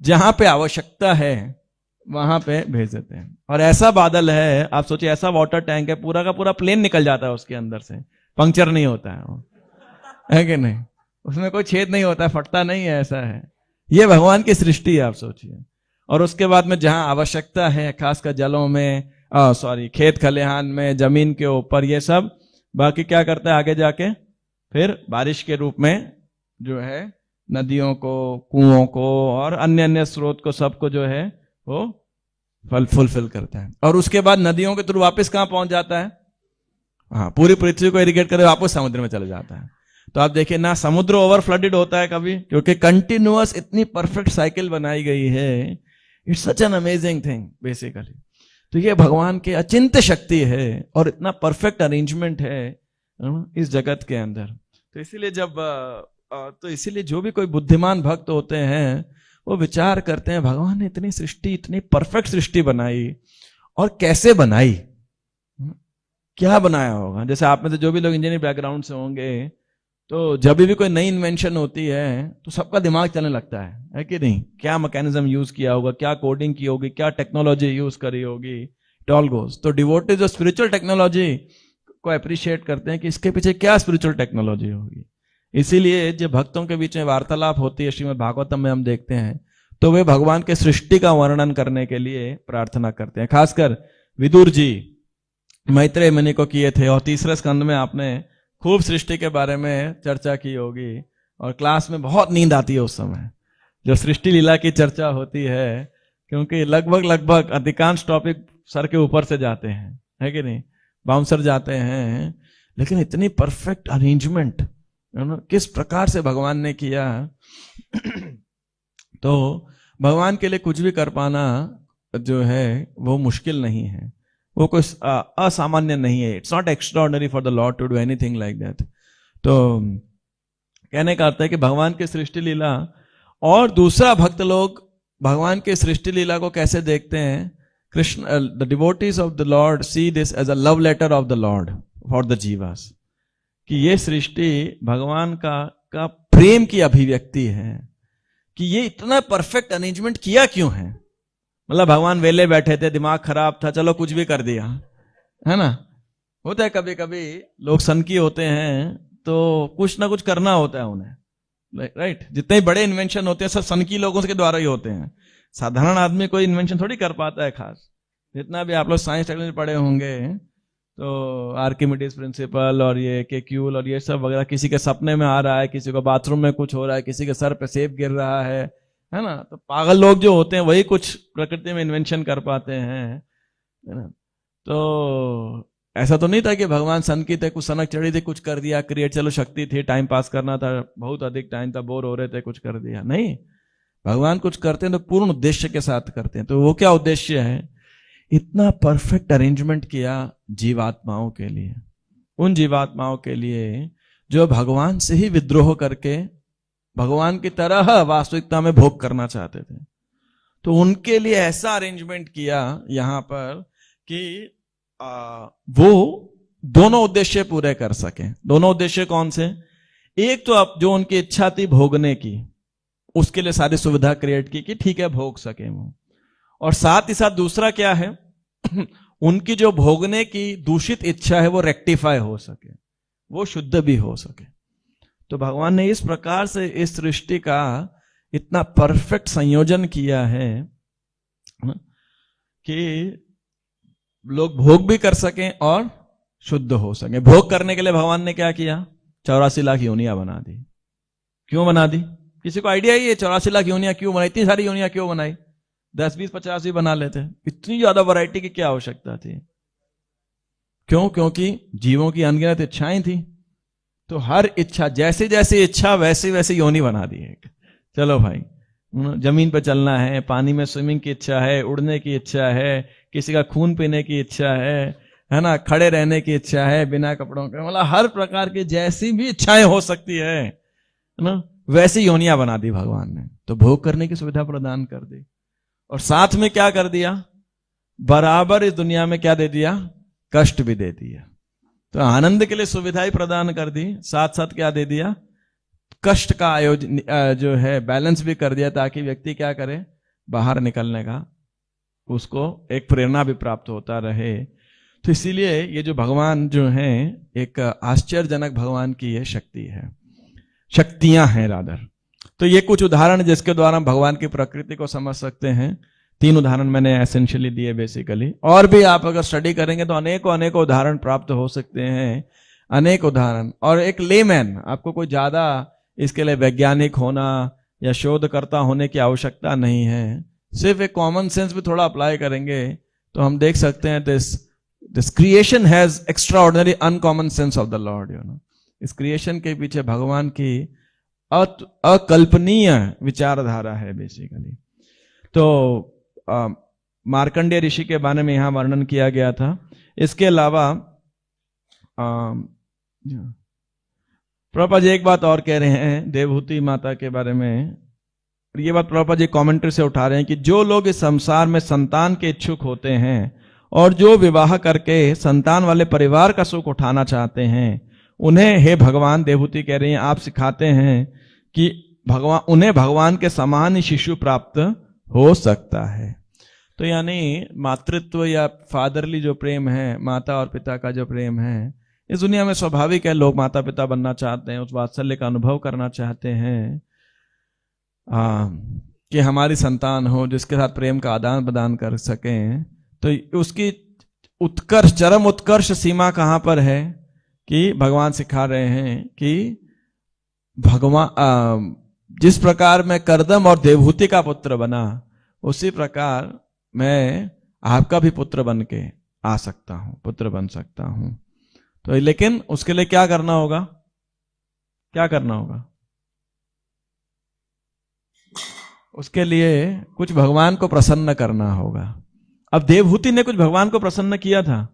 जहां पे आवश्यकता है वहां पे भेज देते हैं। और ऐसा बादल है, आप सोचिए ऐसा वाटर टैंक है, पूरा का पूरा प्लेन निकल जाता है उसके अंदर से, पंक्चर नहीं होता है वो, है कि नहीं? उसमें कोई छेद नहीं होता है, फटता नहीं है, ऐसा है। ये भगवान की सृष्टि है, आप सोचिए। और उसके बाद में जहां आवश्यकता है, खासकर जलों में, खेत खलिहान में, जमीन के ऊपर, ये सब बाकी क्या करता है आगे जाके? फिर बारिश के रूप में जो है नदियों को, कुओं को और अन्य अन्य स्रोत को, सबको जो है वो फुलफिल करता है। और उसके बाद नदियों के थ्रू वापस कहां पहुंच जाता है? हाँ, पूरी पृथ्वी को इरिगेट कर वापस समुद्र में चले जाता है। तो आप देखिए ना, समुद्र ओवर फ्लडेड होता है कभी, क्योंकि कंटिन्यूअस इतनी परफेक्ट साइकिल बनाई गई है। It's such an amazing thing basically. तो ये भगवान की अचिंत्य शक्ति है और इतना परफेक्ट अरेंजमेंट है इस जगत के अंदर। तो इसीलिए जो भी कोई बुद्धिमान भक्त होते हैं वो विचार करते हैं भगवान ने इतनी सृष्टि, इतनी परफेक्ट सृष्टि बनाई, और कैसे बनाई, क्या बनाया होगा। जैसे आप में से जो भी लोग इंजीनियरिंग बैकग्राउंड से होंगे, तो जब भी कोई नई इन्वेंशन होती है तो सबका दिमाग चलने लगता है कि नहीं? क्या मैकेनिज्म यूज किया होगा, क्या कोडिंग की होगी, क्या टेक्नोलॉजी यूज करी होगी, इट ऑल गोज। तो डिवोटीज जो स्पिरिचुअल टेक्नोलॉजी को अप्रिशिएट करते हैं कि इसके पीछे क्या स्पिरिचुअल टेक्नोलॉजी होगी। इसीलिए जब भक्तों के बीच में वार्तालाप होती है, श्रीमद् भागवतम में हम देखते हैं, तो वे भगवान के सृष्टि का वर्णन करने के लिए प्रार्थना करते हैं। खासकर विदुर जी मैत्रेय मुनि को किए थे, और तीसरे स्कंद में आपने खूब सृष्टि के बारे में चर्चा की होगी, और क्लास में बहुत नींद आती है उस समय जो सृष्टि लीला की चर्चा होती है, क्योंकि लगभग अधिकांश टॉपिक सर के ऊपर से जाते हैं, है कि नहीं? बाउंसर जाते हैं, लेकिन इतनी परफेक्ट अरेंजमेंट किस प्रकार से भगवान ने किया। तो भगवान के लिए कुछ भी कर पाना जो है वो मुश्किल नहीं है, वो कोई असामान्य नहीं है। It's not extraordinary for the Lord to do anything like that. तो कहने का अर्थ है कि भगवान की सृष्टि लीला, और दूसरा भक्त लोग भगवान की सृष्टि लीला को कैसे देखते हैं? Krishna, the devotees of the lord see this as a love letter of the lord for the जीवास, कि ये सृष्टि भगवान का प्रेम की अभिव्यक्ति है, कि ये इतना परफेक्ट अरेंजमेंट किया क्यों है। मतलब भगवान वेले बैठे थे, दिमाग खराब था, चलो कुछ भी कर दिया, है ना। होता है कभी कभी लोग सनकी होते हैं तो कुछ ना कुछ करना होता है उन्हें, राइट। जितने बड़े इन्वेंशन होते हैं सब सनकी लोगों के द्वारा ही होते हैं। साधारण आदमी कोई इन्वेंशन थोड़ी कर पाता है खास। जितना भी आप लोग साइंस टेक्नोलॉजी पढ़े होंगे तो आर्किमिडीज प्रिंसिपल और ये केक्यूल और ये सब वगैरह, किसी के सपने में आ रहा है, किसी को बाथरूम में कुछ हो रहा है, किसी के सर पे सेब गिर रहा है ना। तो पागल लोग जो होते हैं वही कुछ प्रकृति में इन्वेंशन कर पाते हैं, है ना। तो ऐसा तो नहीं था कि भगवान सन की थे, कुछ सनक चढ़ी थी, कुछ कर दिया क्रिएट, चलो शक्ति थी, टाइम पास करना था, बहुत अधिक टाइम था, बोर हो रहे थे, कुछ कर दिया। नहीं, भगवान कुछ करते हैं तो पूर्ण उद्देश्य के साथ करते हैं। तो वो क्या उद्देश्य है? इतना परफेक्ट अरेंजमेंट किया जीवात्माओं के लिए, उन जीवात्माओं के लिए जो भगवान से ही विद्रोह करके भगवान की तरह वास्तविकता में भोग करना चाहते थे। तो उनके लिए ऐसा अरेंजमेंट किया यहां पर कि वो दोनों उद्देश्य पूरे कर सके। दोनों उद्देश्य कौन से? एक तो अब जो उनकी इच्छा थी भोगने की, उसके लिए सारी सुविधा क्रिएट की कि ठीक है भोग सके वो, और साथ ही साथ दूसरा क्या है उनकी जो भोगने की दूषित इच्छा है वो रेक्टिफाई हो सके, वो शुद्ध भी हो सके। तो भगवान ने इस प्रकार से इस सृष्टि का इतना परफेक्ट संयोजन किया है कि लोग भोग भी कर सकें और शुद्ध हो सकें। भोग करने के लिए भगवान ने क्या किया? 84 लाख योनियां बना दी। क्यों बना दी? किसी को आइडिया ही है 84 लाख योनियां क्यों बनाई? इतनी सारी योनियां क्यों बनाई? 10, 20, 50 भी बना लेते, इतनी ज्यादा वैरायटी की क्या आवश्यकता थी? क्यों? क्योंकि जीवों की अनगिनत इच्छाएं थी, तो हर इच्छा जैसे जैसे इच्छा वैसे वैसे योनि बना दी है। चलो भाई, जमीन पर चलना है, पानी में स्विमिंग की इच्छा है, उड़ने की इच्छा है, किसी का खून पीने की इच्छा है ना, खड़े रहने की इच्छा है बिना कपड़ों के, मतलब हर प्रकार की जैसी भी इच्छाएं हो सकती है ना, वैसी योनियां बना दी भगवान ने। तो भोग करने की सुविधा प्रदान कर दी, और साथ में क्या कर दिया? बराबर इस दुनिया में क्या दे दिया? कष्ट भी दे दिया। तो आनंद के लिए सुविधाएं प्रदान कर दी, साथ साथ क्या दे दिया? कष्ट का आयोजन जो है बैलेंस भी कर दिया, ताकि व्यक्ति क्या करे? बाहर निकलने का उसको एक प्रेरणा भी प्राप्त होता रहे। तो इसीलिए ये जो भगवान जो है एक आश्चर्यजनक भगवान की ये शक्ति है, शक्तियां हैं रादर। तो ये कुछ उदाहरण जिसके द्वारा भगवान की प्रकृति को समझ सकते हैं। 3 उदाहरण मैंने एसेंशियली दिए बेसिकली, और भी आप अगर स्टडी करेंगे तो अनेकों उदाहरण प्राप्त हो सकते हैं, अनेक उदाहरण। और एक लेमैन, आपको कोई ज्यादा इसके लिए वैज्ञानिक होना या शोधकर्ता होने की आवश्यकता नहीं है, सिर्फ एक कॉमन सेंस भी थोड़ा अप्लाई करेंगे तो हम देख सकते हैं this creation has extraordinary uncommon sense of the Lord. इस क्रिएशन के पीछे भगवान की अकल्पनीय विचारधारा है बेसिकली। तो मार्कंडेय ऋषि के बारे में यहां वर्णन किया गया था। इसके अलावा प्रभुपाद जी एक बात और कह रहे हैं देवहूति माता के बारे में। ये बात प्रभुपाद जी कमेंट्री से उठा रहे हैं कि जो लोग इस संसार में संतान के इच्छुक होते हैं और जो विवाह करके संतान वाले परिवार का सुख उठाना चाहते हैं, उन्हें हे भगवान, देवहूति कह रही हैं, आप सिखाते हैं कि उन्हें भगवान के समान ही शिशु प्राप्त हो सकता है। तो यानी मातृत्व या फादरली जो प्रेम है, माता और पिता का जो प्रेम है, इस दुनिया में स्वाभाविक है, लोग माता पिता बनना चाहते हैं, उस वात्सल्य का अनुभव करना चाहते हैं कि हमारी संतान हो जिसके साथ प्रेम का आदान प्रदान कर सकें। तो उसकी उत्कर्ष, चरम उत्कर्ष सीमा कहां पर है कि भगवान सिखा रहे हैं कि भगवान जिस प्रकार मैं करदम और देवहूति का पुत्र बना, उसी प्रकार मैं आपका भी पुत्र बन के आ सकता हूं, पुत्र बन सकता हूं। तो लेकिन उसके लिए क्या करना होगा? क्या करना होगा? उसके लिए कुछ भगवान को प्रसन्न करना होगा। अब देवहूति ने कुछ भगवान को प्रसन्न किया था?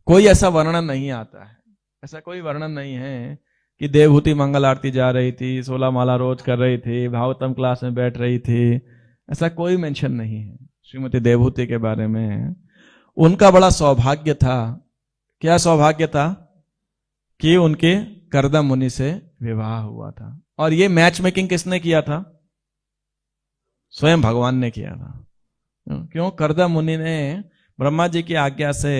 कोई ऐसा वर्णन नहीं आता है, ऐसा कोई वर्णन नहीं है कि देवहूति मंगल आरती जा रही थी, 16 माला रोज कर रही थी, भागवतम क्लास में बैठ रही थी, ऐसा कोई मेंशन नहीं है। श्रीमती देवहूति के बारे में, उनका बड़ा सौभाग्य था। क्या सौभाग्य था? कि उनके कर्दम मुनि से विवाह हुआ था। और ये मैच मेकिंग किसने किया था? स्वयं भगवान ने किया था। क्यों? कर्दम मुनि ने ब्रह्मा जी की आज्ञा से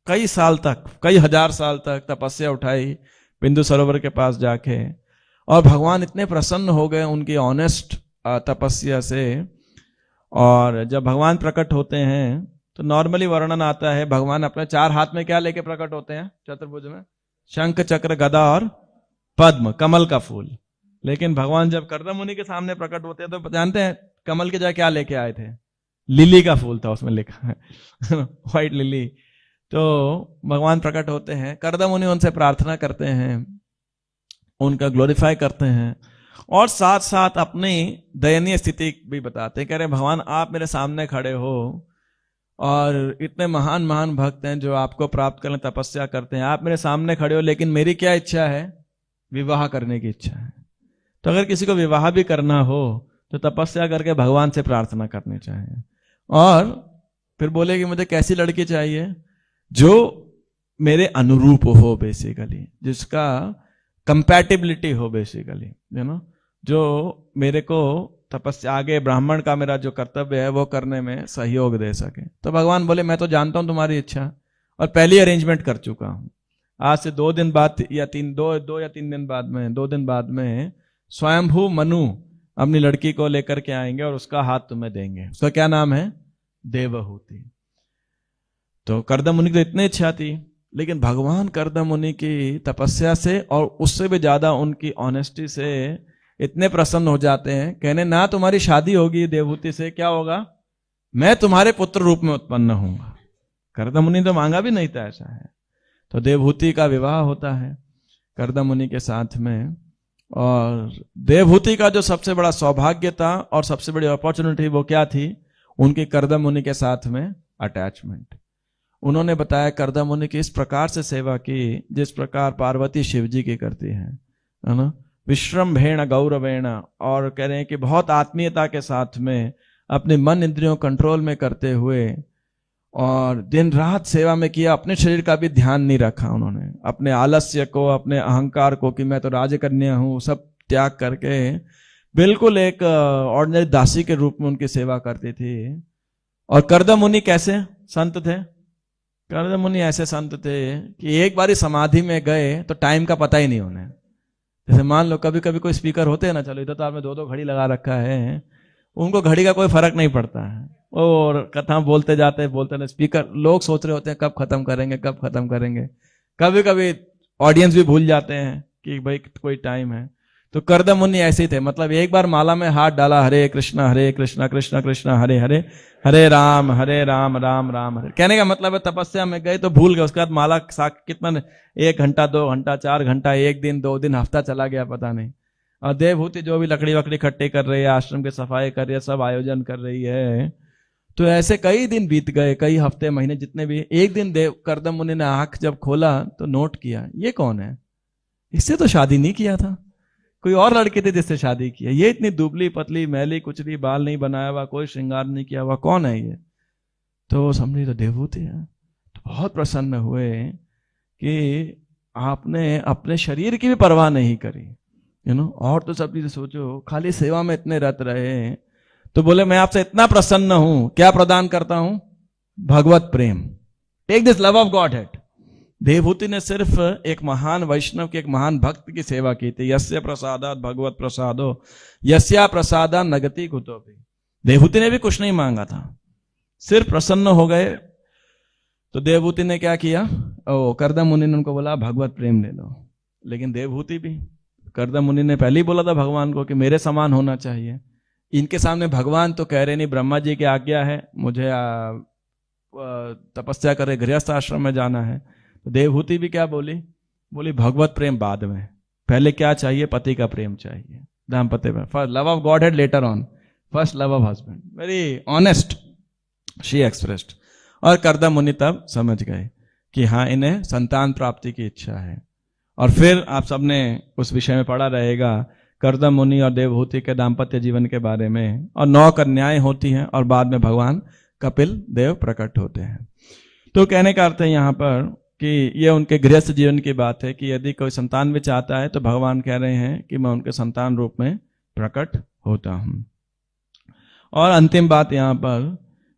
कई साल तक, कई हजार साल तक तपस्या उठाई बिंदु सरोवर के पास जाके, और भगवान इतने प्रसन्न हो गए उनकी ऑनेस्ट तपस्या से। और जब भगवान प्रकट होते हैं तो नॉर्मली वर्णन आता है, भगवान अपने 4 हाथ में क्या लेके प्रकट होते हैं? चतुर्भुज में शंख, चक्र, गदा और पद्म, कमल का फूल। लेकिन भगवान जब कर्दम मुनि के सामने प्रकट होते हैं तो जानते हैं कमल के जगह क्या लेके आए थे? लिली का फूल था, उसमें लिखा है व्हाइट लिली। तो भगवान प्रकट होते हैं, कर्दम मुनि उनसे प्रार्थना करते हैं, उनका ग्लोरीफाई करते हैं, और साथ साथ अपनी दयनीय स्थिति भी बताते हैं। कह रहे भगवान आप मेरे सामने खड़े हो और इतने महान महान भक्त हैं जो आपको प्राप्त करने तपस्या करते हैं, आप मेरे सामने खड़े हो, लेकिन मेरी क्या इच्छा है? विवाह करने की इच्छा है। तो अगर किसी को विवाह भी करना हो तो तपस्या करके भगवान से प्रार्थना करनी चाहिए। और फिर बोले कि मुझे कैसी लड़की चाहिए? जो मेरे अनुरूप हो, बेसिकली जिसका कंपैटिबिलिटी हो, बेसिकली यू नो, जो मेरे को तपस्या आगे ब्राह्मण का मेरा जो कर्तव्य है वो करने में सहयोग दे सके। तो भगवान बोले मैं तो जानता हूं तुम्हारी इच्छा और पहली अरेंजमेंट कर चुका हूं। आज से 2 दिन बाद या 3 दिन बाद में, 2 दिन बाद में स्वयंभू मनु अपनी लड़की को लेकर के आएंगे और उसका हाथ तुम्हें देंगे। उसका क्या नाम है? देवहूति। तो कर्दम मुनि की तो इतनी इच्छा थी, लेकिन भगवान कर्दम मुनि की तपस्या से और उससे भी ज्यादा उनकी ऑनेस्टी से इतने प्रसन्न हो जाते हैं, कहने ना तुम्हारी शादी होगी देवहूति से, क्या होगा? मैं तुम्हारे पुत्र रूप में उत्पन्न होऊंगा। कर्दम मुनि तो मांगा भी नहीं था, ऐसा है। तो देवहूति का विवाह होता है कर्दम मुनि के साथ में। और देवहूति का जो सबसे बड़ा सौभाग्य था और सबसे बड़ी अपॉर्चुनिटी वो क्या थी? उनकी कर्दम मुनि के साथ में अटैचमेंट। उन्होंने बताया कर्दम मुनि की इस प्रकार से सेवा की जिस प्रकार पार्वती शिव जी की करती है ना, विश्रम्भेण गौरवेण। और कह रहे हैं कि बहुत आत्मीयता के साथ में अपने मन इंद्रियों कंट्रोल में करते हुए और दिन रात सेवा में किया। अपने शरीर का भी ध्यान नहीं रखा उन्होंने, अपने आलस्य को, अपने अहंकार को कि मैं तो राजकन्या हूं, सब त्याग करके बिल्कुल एक ऑर्डिनरी दासी के रूप में उनकी सेवा करती थी। और कर्दम मुनि कैसे संत थे? कर्दम मुनि ऐसे संत थे कि एक बारी समाधि में गए तो टाइम का पता ही नहीं उन्हें। जैसे मान लो कभी कभी कोई स्पीकर होते हैं ना, चलो इधर तो आपने 2-2 घड़ी लगा रखा है, उनको घड़ी का कोई फर्क नहीं पड़ता है, और कथा बोलते जाते बोलते, स्पीकर लोग सोच रहे होते हैं कब खत्म करेंगे, कब खत्म करेंगे। कभी कभी ऑडियंस भी भूल जाते हैं कि भाई कोई टाइम है। तो कर्दम मुनि ऐसे थे, मतलब एक बार माला में हाथ डाला, हरे कृष्णा कृष्णा कृष्णा हरे हरे, हरे राम राम राम हरे। कहने का मतलब है तपस्या में गए तो भूल गए, उसके बाद माला कितना 1 घंटा 2 घंटा 4 घंटा 1 दिन 2 दिन हफ्ता चला गया पता नहीं। और देवहूति जो भी लकड़ी वकड़ी इकट्ठी कर रही है, आश्रम की सफाई कर रही है, सब आयोजन कर रही है। तो ऐसे कई दिन बीत गए, कई हफ्ते महीने जितने भी। एक दिन कर्दम मुनि ने आंख जब खोला तो नोट किया, ये कौन है? इससे तो शादी नहीं किया था, कोई और लड़की थी जिससे शादी की है। ये इतनी दुबली पतली मैली कुचली, बाल नहीं बनाया हुआ, कोई श्रृंगार नहीं किया हुआ, कौन है ये? तो समझी तो देवहूति है। तो बहुत प्रसन्न हुए कि आपने अपने शरीर की भी परवाह नहीं करी, यू नो। और तो सब चीजें सोचो, खाली सेवा में इतने रत रहे। तो बोले मैं आपसे इतना प्रसन्न हूं, क्या प्रदान करता हूं? भगवत प्रेम। Take this love of godhead. Devahuti ने सिर्फ एक महान वैष्णव की, एक महान भक्त की सेवा की थी। यस्य प्रसादात भगवत प्रसादो यस्या प्रसादा नगति कुतोपि। देवहूति ने भी कुछ नहीं मांगा था, सिर्फ प्रसन्न हो गए। तो देवहूति ने क्या किया? कर्दम मुनि ने उनको बोला भगवत प्रेम ले लो। लेकिन देवहूति भी, कर्दम मुनि ने पहले ही बोला था भगवान को कि मेरे समान होना चाहिए। इनके सामने भगवान तो कह रहे नहीं, ब्रह्मा जी की आज्ञा है, मुझे तपस्या करे गृहस्थ आश्रम में जाना है। तो देवहूति भी क्या बोली? बोली भगवत प्रेम बाद में, पहले क्या चाहिए? पति का प्रेम चाहिए, दाम्पत्य प्रेम। First love of godhead, later on first love of husband. Very honest she expressed. और कर्दम मुनि तब समझ गए कि हाँ, इन्हें संतान प्राप्ति की इच्छा है। और फिर आप सबने उस विषय में पढ़ा रहेगा, कर्दम मुनि और देवहूति के दाम्पत्य जीवन के बारे में, और 9 कन्याएं होती हैं और बाद में भगवान कपिल देव प्रकट होते हैं। तो कहने का अर्थ है यहाँ पर कि ये उनके गृहस्थ जीवन की बात है कि यदि कोई संतान भी चाहता है तो भगवान कह रहे हैं कि मैं उनके संतान रूप में प्रकट होता हूं। और अंतिम बात यहाँ पर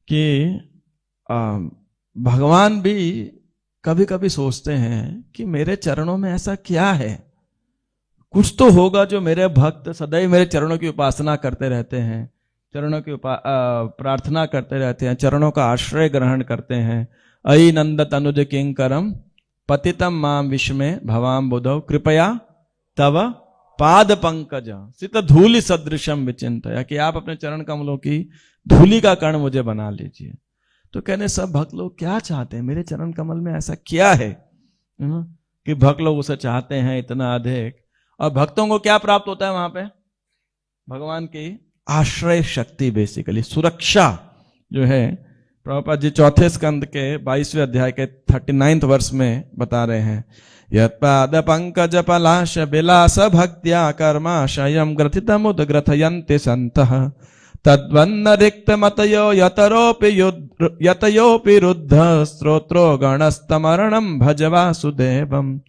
कि भगवान भी कभी कभी सोचते हैं कि मेरे चरणों में ऐसा क्या है, कुछ तो होगा जो मेरे भक्त सदैव मेरे चरणों की उपासना करते रहते हैं, चरणों की प्रार्थना करते रहते हैं, चरणों का आश्रय ग्रहण करते हैं। अयि नंद तनुज किंकरम पतितम माम विस्मय भवाम बुधौ कृपया तव पाद पंकज सित धूलि सदृशम विचिंतया, कि आप अपने चरण कमलों की धूलि का कण मुझे बना लीजिए। तो कहने सब भक्त लोग क्या चाहते हैं, मेरे चरण कमल में ऐसा क्या है कि भक्त लोग उसे चाहते हैं इतना अधिक। और भक्तों को क्या प्राप्त होता है वहां पे, भगवान की आश्रय शक्ति, बेसिकली सुरक्षा जो है। प्रभुपाद जी चौथे स्कंद के 22वें अध्याय के 39वें वर्ष में बता रहे हैं, यत्पाद पंकज पलाश विलास भक्त्या कर्माशयम ग्रथितम उद्ग्रथयन्ति सन्तः तद्वन्न रिक्त मतयो यतयोपि रुद्ध स्त्रोत्रो गणस्तमरणम भजवा सुदेवम।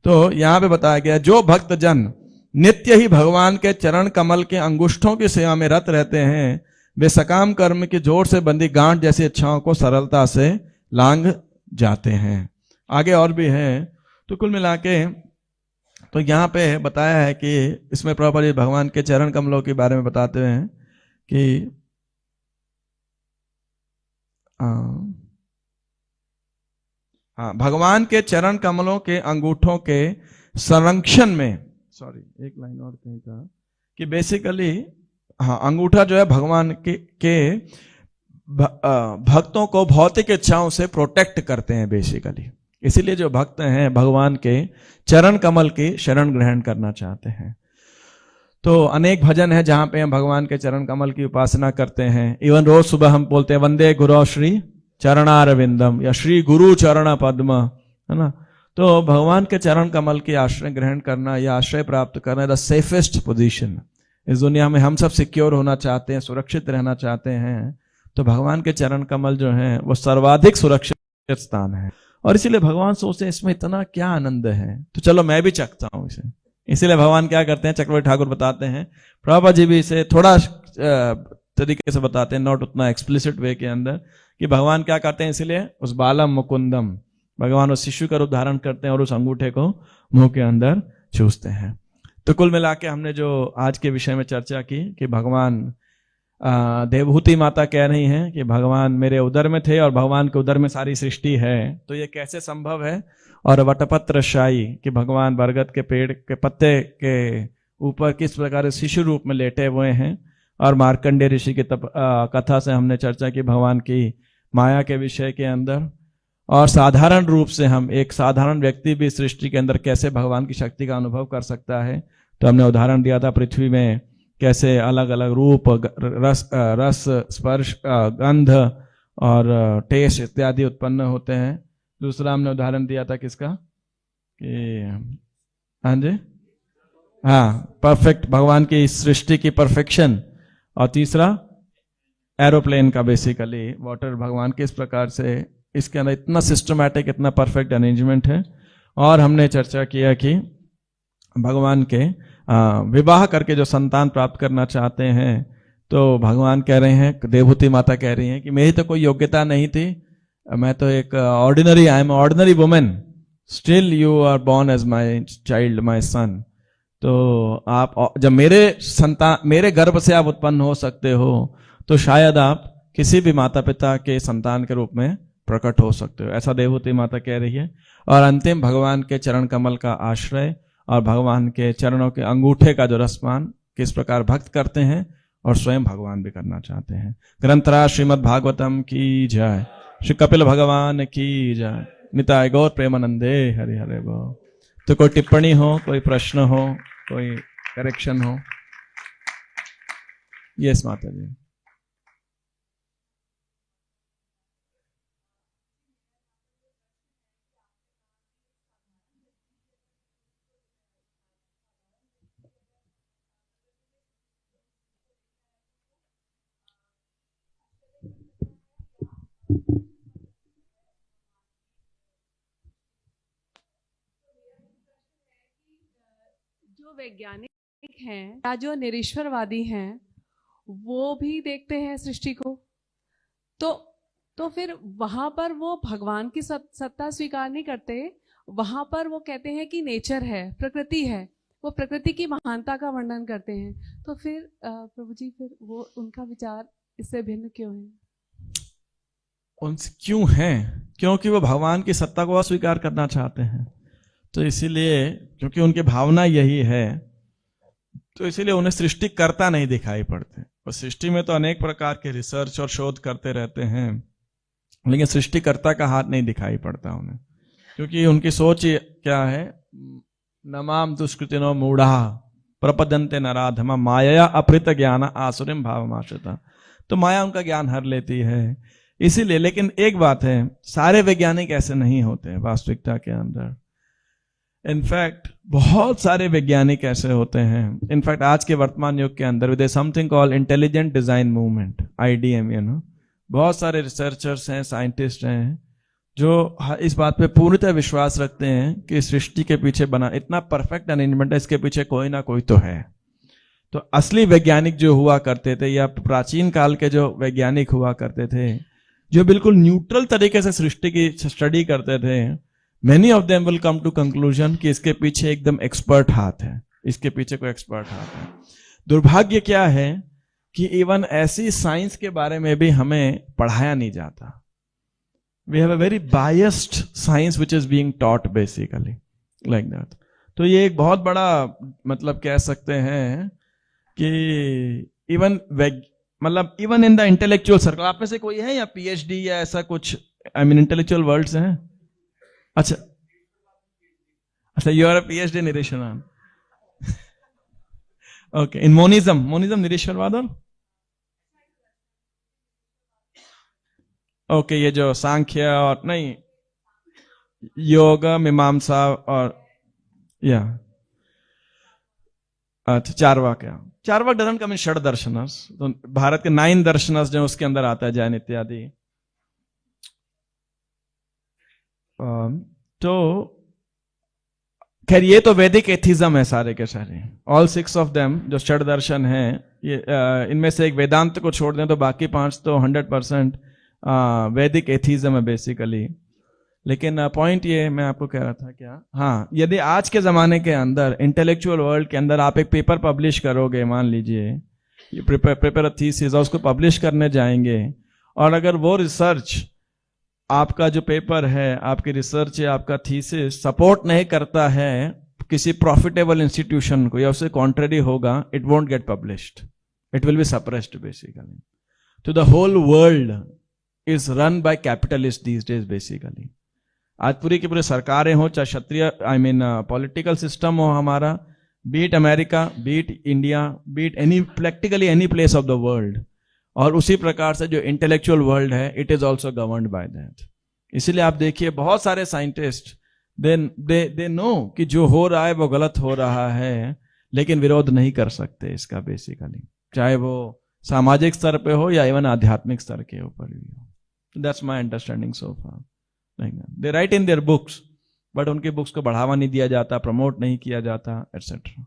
तो यहां पे बताया गया जो भक्त जन नित्य ही भगवान के चरण कमल के अंगुष्ठों की सेवा में रत रहते हैं, वे सकाम कर्म की जोर से बंधी गांठ जैसी इच्छाओं को सरलता से लांघ जाते हैं। आगे और भी है। तो कुल मिला के तो यहाँ पे बताया है कि इसमें प्रभुपाद जी भगवान के चरण कमलों के बारे में बताते हैं कि हाँ, भगवान के चरण कमलों के अंगूठों के संरक्षण में, सॉरी एक लाइन और कहीं था कि बेसिकली हाँ, अंगूठा जो है भगवान के भक्तों को भौतिक इच्छाओं से प्रोटेक्ट करते हैं बेसिकली। इसीलिए जो भक्त हैं भगवान के चरण कमल की शरण ग्रहण करना चाहते हैं। तो अनेक भजन है जहां पे हम भगवान के चरण कमल की उपासना करते हैं। इवन रोज सुबह हम बोलते हैं वंदे गुरु श्री चरणारविंदम या श्री गुरु चरण पद्म, है ना। तो भगवान के चरण कमल की आश्रय ग्रहण करना या आश्रय प्राप्त करना द सेफेस्ट पोजीशन। इस दुनिया में हम सब सिक्योर होना चाहते हैं, सुरक्षित रहना चाहते हैं, तो भगवान के चरण कमल जो है वो सर्वाधिक सुरक्षित स्थान है। और इसीलिए भगवान सोचते हैं इसमें इतना क्या आनंद है, तो चलो मैं भी चखता हूं इसे। इसीलिए भगवान क्या करते हैं, चक्रवर्ती ठाकुर बताते हैं, प्रभुपाद जी भी इसे थोड़ा तरीके से बताते हैं, नॉट उतना एक्सप्लिसिट वे के अंदर, कि भगवान क्या करते हैं, इसलिए उस बालम मुकुंदम, भगवान उस शिशु का रूप धारण करते हैं और उस अंगूठे को मुंह के अंदर चूसते हैं। तो कुल मिला के हमने जो आज के विषय में चर्चा की कि भगवान देवहूति माता कह रही हैं कि भगवान मेरे उदर में थे और भगवान के उदर में सारी सृष्टि है, तो ये कैसे संभव है। और वटपत्र शाही कि भगवान बरगद के पेड़ के पत्ते के ऊपर किस प्रकार शिशु रूप में लेटे हुए हैं। और मार्कंडेय ऋषि की कथा से हमने चर्चा की भगवान की माया के विषय के अंदर। और साधारण रूप से हम एक साधारण व्यक्ति भी सृष्टि के अंदर कैसे भगवान की शक्ति का अनुभव कर सकता है। तो हमने उदाहरण दिया था पृथ्वी में कैसे अलग अलग रूप, रस स्पर्श, गंध और टेस्ट इत्यादि उत्पन्न होते हैं। दूसरा हमने उदाहरण दिया था किसका, कि हाँ जी, हाँ, परफेक्ट, भगवान की सृष्टि की परफेक्शन। और तीसरा एरोप्लेन का, बेसिकली वाटर भगवान किस प्रकार से इसके अंदर इतना सिस्टमैटिक, इतना परफेक्ट अरेंजमेंट है। और हमने चर्चा किया कि भगवान के विवाह करके जो संतान प्राप्त करना चाहते हैं, तो भगवान कह रहे हैं, देवहूति माता कह रही हैं कि मेरी तो कोई योग्यता नहीं थी, मैं तो एक ordinary, I am ordinary women, still you are born as my child, my son. तो आप जब मेरे गर्भ से आप उत्पन्न हो सकते हो, तो शायद आप किसी भी माता पिता के संतान के रूप में प्रकट हो सकते हो, ऐसा देवहूति माता कह रही है। और अंतिम भगवान के चरण कमल का आश्रय और भगवान के चरणों के अंगूठे का जो रसपान किस प्रकार भक्त करते हैं और स्वयं भगवान भी करना चाहते हैं। ग्रंथराज श्रीमद् भागवतम की जय, श्री कपिल भगवान की जय, निताय गौर प्रेमानंदे, हरे हरे बोल। तो कोई टिप्पणी हो, कोई प्रश्न हो, कोई करेक्शन हो? यस माता जी। जो वैज्ञानिक हैं या जो निरीश्वरवादी हैं वो भी देखते हैं सृष्टि को, तो फिर वहां पर वो भगवान की सत्ता स्वीकार नहीं करते, वहां पर वो कहते हैं कि नेचर है, प्रकृति है, वो प्रकृति की महानता का वर्णन करते हैं। तो फिर प्रभु जी फिर वो उनका विचार इससे भिन्न क्यों है? उनसे क्यों है? क्योंकि वो भगवान की सत्ता को अस्वीकार करना चाहते हैं। तो इसीलिए, क्योंकि उनकी भावना यही है, तो इसीलिए उन्हें सृष्टिकर्ता नहीं दिखाई पड़ते। और सृष्टि में तो अनेक प्रकार के रिसर्च और शोध करते रहते हैं, लेकिन सृष्टिकर्ता का हाथ नहीं दिखाई पड़ता उन्हें, क्योंकि उनकी सोच क्या है, नमाम दुष्कृतिनो मूढ़ा प्रपदन्ते नराधमा माया अपहृत ज्ञान आसुरिम भावमाश्रिता। तो माया उनका ज्ञान हर लेती है, इसीलिए। लेकिन एक बात है, सारे वैज्ञानिक ऐसे नहीं होते वास्तविकता के अंदर। इनफैक्ट बहुत सारे वैज्ञानिक ऐसे होते हैं। इनफैक्ट आज के वर्तमान युग के अंदर with something called intelligent design movement, IDM, बहुत सारे रिसर्चर्स हैं, साइंटिस्ट हैं, जो इस बात पे पूर्णतः विश्वास रखते हैं कि सृष्टि के पीछे बना इतना परफेक्ट अरेंजमेंट है, इसके पीछे कोई ना कोई तो है। तो असली वैज्ञानिक जो हुआ करते थे, या प्राचीन काल के जो वैज्ञानिक हुआ करते थे, जो बिल्कुल न्यूट्रल तरीके से सृष्टि की स्टडी करते थे, many of them will come to conclusion कि इसके पीछे एकदम एक्सपर्ट हाथ है, इसके पीछे कोई एक्सपर्ट हाथ है। दुर्भाग्य क्या है कि इवन ऐसी साइंस के बारे में भी हमें पढ़ाया नहीं जाता। We have a very biased science which is being taught basically like that. तो ये एक बहुत बड़ा, मतलब कह सकते हैं कि इवन मतलब even in the intellectual circle, आप में से कोई है या PhD या ऐसा कुछ, आई मीन इंटेलेक्चुअल वर्ल्ड्स हैं? अच्छा अच्छा, यू आर अ PhD निरीश्वरवाद। ओके, इन मोनिज्म निरीश्वरवाद। और ओके, ये जो सांख्य और नहीं, योग, मीमांसा और या अच्छा, चारवाक डजंट कम इन षड दर्शनस। तो भारत के 9 दर्शनस जो उसके अंदर आता है, जैन इत्यादि। तो खैर ये तो वैदिक एथिज्म है सारे के सारे, ऑल 6 ऑफ देम जो षड दर्शन है। ये इनमें से एक वेदांत को छोड़ दें तो बाकी 5 तो 100% वैदिक एथिज्म है बेसिकली। लेकिन पॉइंट ये मैं आपको कह रहा था क्या, हाँ, यदि आज के जमाने के अंदर इंटेलेक्चुअल वर्ल्ड के अंदर आप एक पेपर पब्लिश करोगे, मान लीजिए पेपर थीसिस, और उसको पब्लिश करने जाएंगे, और अगर वो रिसर्च, आपका जो पेपर है, आपकी रिसर्च है, आपका थीसिस सपोर्ट नहीं करता है किसी प्रॉफिटेबल इंस्टीट्यूशन को, या उससे कॉन्ट्ररी होगा, it won't get published, it will be suppressed basically. तो the whole world is run by capitalist these days basically. आज पूरी की पूरी सरकारें हो, चाहे क्षत्रिय पॉलिटिकल सिस्टम हो हमारा, beat America, beat India, beat any practically any place of the world, और उसी प्रकार से जो इंटेलेक्चुअल वर्ल्ड है, it is also governed by that. इसीलिए आप देखिए बहुत सारे साइंटिस्ट दे नो कि जो हो रहा है वो गलत हो रहा है, लेकिन विरोध नहीं कर सकते इसका बेसिकली, चाहे वो सामाजिक स्तर पे हो या इवन आध्यात्मिक स्तर के ऊपर भी हो। That's my understanding so far. They right in their books, but उनके बुक्स को बढ़ावा नहीं दिया जाता, प्रमोट नहीं किया जाता, एटसेट्रा।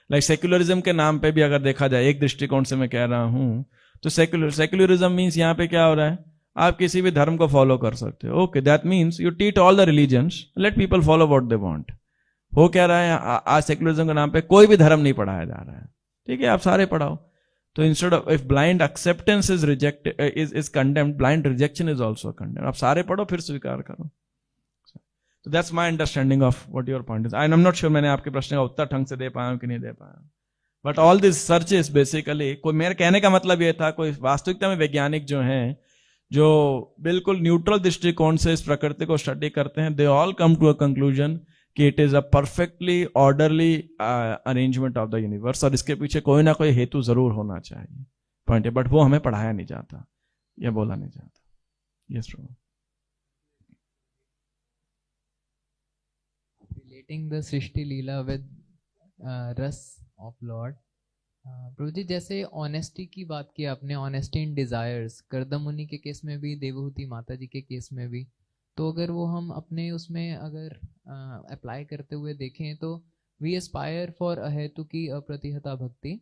लाइक सेक्युलरिज्म के नाम पे भी अगर देखा जाए, एक दृष्टिकोण से मैं कह रहा हूं, तो सेक्युलरिज्म मीन्स यहाँ पे क्या हो रहा है, आप किसी भी धर्म को फॉलो कर सकते हो। Okay, that means you teach all the religions, let people follow what they want. हो क्या रहा है, आज सेक्युलरिज्म के नाम पे कोई भी धर्म नहीं पढ़ाया जा रहा है, ठीक है, आप सारे पढ़ाओ। तो instead of, if blind acceptance is rejected, is condemned, blind rejection is also condemned. आप सारे पढ़ो फिर स्वीकार करो। So that's my understanding of what your point is. I'm not sure मैंने आपके प्रश्न का उत्तर ढंग से दे पाया हूं कि नहीं दे पाया। But all these searches basically, कोई मेरे कहने का मतलब ये था, कोई वास्तविकता में वैज्ञानिक जो हैं, जो बिल्कुल न्यूट्रल दृष्टिकोण से इस प्रकृति को स्टडी करते हैं, they all come to a conclusion कि it is a perfectly orderly arrangement of the universe, और इसके पीछे कोई ना कोई हेतु जरूर होना चाहिए, पॉइंट है। बट वो हमें पढ़ाया नहीं जाता या बोला नहीं जाता। Yes Prabhu. Relating the Srishti Leela with रस of Lord, प्रभु जी जैसे ऑनेस्टी की बात की आपने, ऑनेस्टी इन डिजायर्स, करदम मुनि के केस में भी, देवहूति माता जी के केस में भी, तो अगर वो हम अपने उसमें अगर अप्लाई करते हुए देखें, तो वी एस्पायर फॉर अहेतु की अप्रतिहता भक्ति,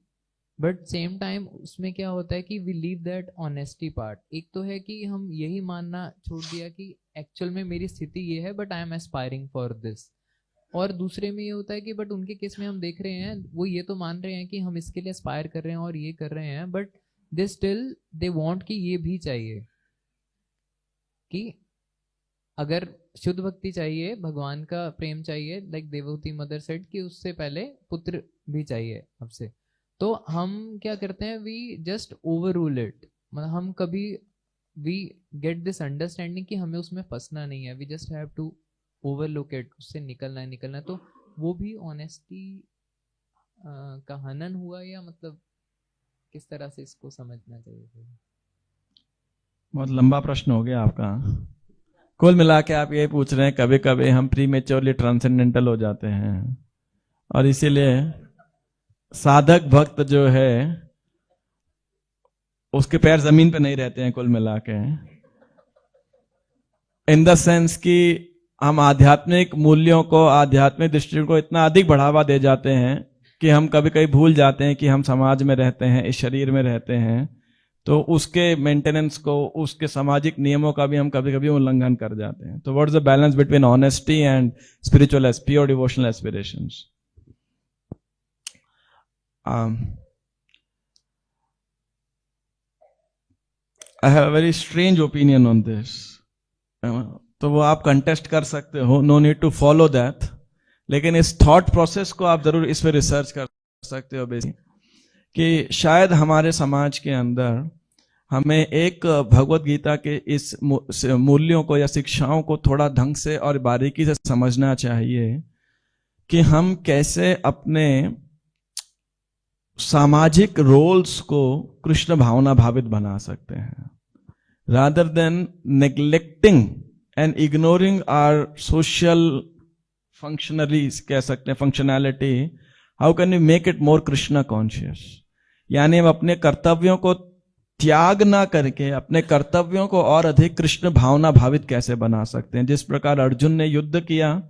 बट सेम टाइम उसमें क्या होता है कि we leave that honesty part. एक तो है कि हम यही मानना छोड़ दिया कि एक्चुअल में मेरी स्थिति ये है but I am aspiring for this, और दूसरे में ये होता है कि बट उनके केस में हम देख रहे हैं वो ये तो मान रहे हैं कि हम इसके लिए एस्पायर कर रहे हैं और ये कर रहे हैं, but they still they want कि ये भी चाहिए, कि अगर शुद्ध भक्ति चाहिए, भगवान का प्रेम चाहिए, लाइक देवहूति मदर सेड कि उससे पहले पुत्र भी चाहिए हमसे। तो हम क्या करते हैं, we just overrule it, मतलब हम कभी वी गेट दिस अंडरस्टैंडिंग कि हमें उसमें फंसना नहीं है, we just have to overlook it, उससे निकलना है। तो वो भी ऑनेस्टी का हनन हुआ, या मतलब किस तरह से इसको समझना चाहिए? बहुत लंबा प्रश्न हो गया आपका। कुल मिला के आप ये पूछ रहे हैं कभी कभी हम प्रीमेच्योरली ट्रांसेंडेंटल हो जाते हैं, और इसीलिए साधक भक्त जो है उसके पैर जमीन पे नहीं रहते हैं कुल मिला के, इन द सेंस कि हम आध्यात्मिक मूल्यों को, आध्यात्मिक दृष्टि को इतना अधिक बढ़ावा दे जाते हैं कि हम कभी कभी भूल जाते हैं कि हम समाज में रहते हैं, इस शरीर में रहते हैं, तो उसके मेंटेनेंस को, उसके सामाजिक नियमों का भी हम कभी कभी उल्लंघन कर जाते हैं। तो what is the balance between honesty and spiritual pure devotional aspirations? I have a very strange opinion on this. तो वो आप कंटेस्ट कर सकते हो, no need to follow that, लेकिन इस थॉट प्रोसेस को आप जरूर इस पे रिसर्च कर सकते हो बेसिक, कि शायद हमारे समाज के अंदर हमें एक भगवत गीता के इस मूल्यों को या शिक्षाओं को थोड़ा ढंग से और बारीकी से समझना चाहिए कि हम कैसे अपने सामाजिक रोल्स को कृष्ण भावना भावित बना सकते हैं, rather than neglecting and ignoring our social functionaries, कह सकते हैं functionality, how can we make it more Krishna conscious? यानी हम अपने कर्तव्यों को त्याग ना करके अपने कर्तव्यों को और अधिक कृष्ण भावना भावित कैसे बना सकते हैं। जिस प्रकार अर्जुन ने युद्ध किया,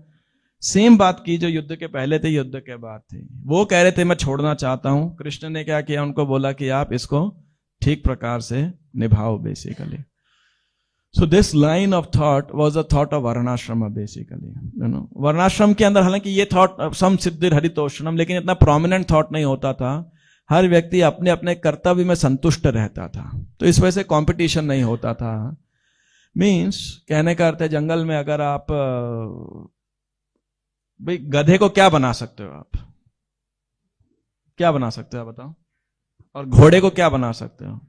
सेम बात की जो युद्ध के पहले थे, युद्ध के बाद थी। वो कह रहे थे मैं छोड़ना चाहता हूं, कृष्ण ने क्या किया, उनको बोला कि आप इसको ठीक प्रकार से निभाओ basically. So this line of thought was a thought of varnashram basically, you know. वर्णाश्रम के अंदर हालांकि ये थॉट सम सिद्धिर हरितोषणम, लेकिन इतना प्रोमिनेंट थॉट नहीं होता था। हर व्यक्ति अपने अपने कर्तव्य में संतुष्ट रहता था, तो इस वजह से कंपटीशन नहीं होता था। मींस कहने का अर्थ है, जंगल में अगर आप भाई गधे को क्या बना सकते हो, आप क्या बना सकते हो बताओ, और घोड़े को क्या बना सकते हो?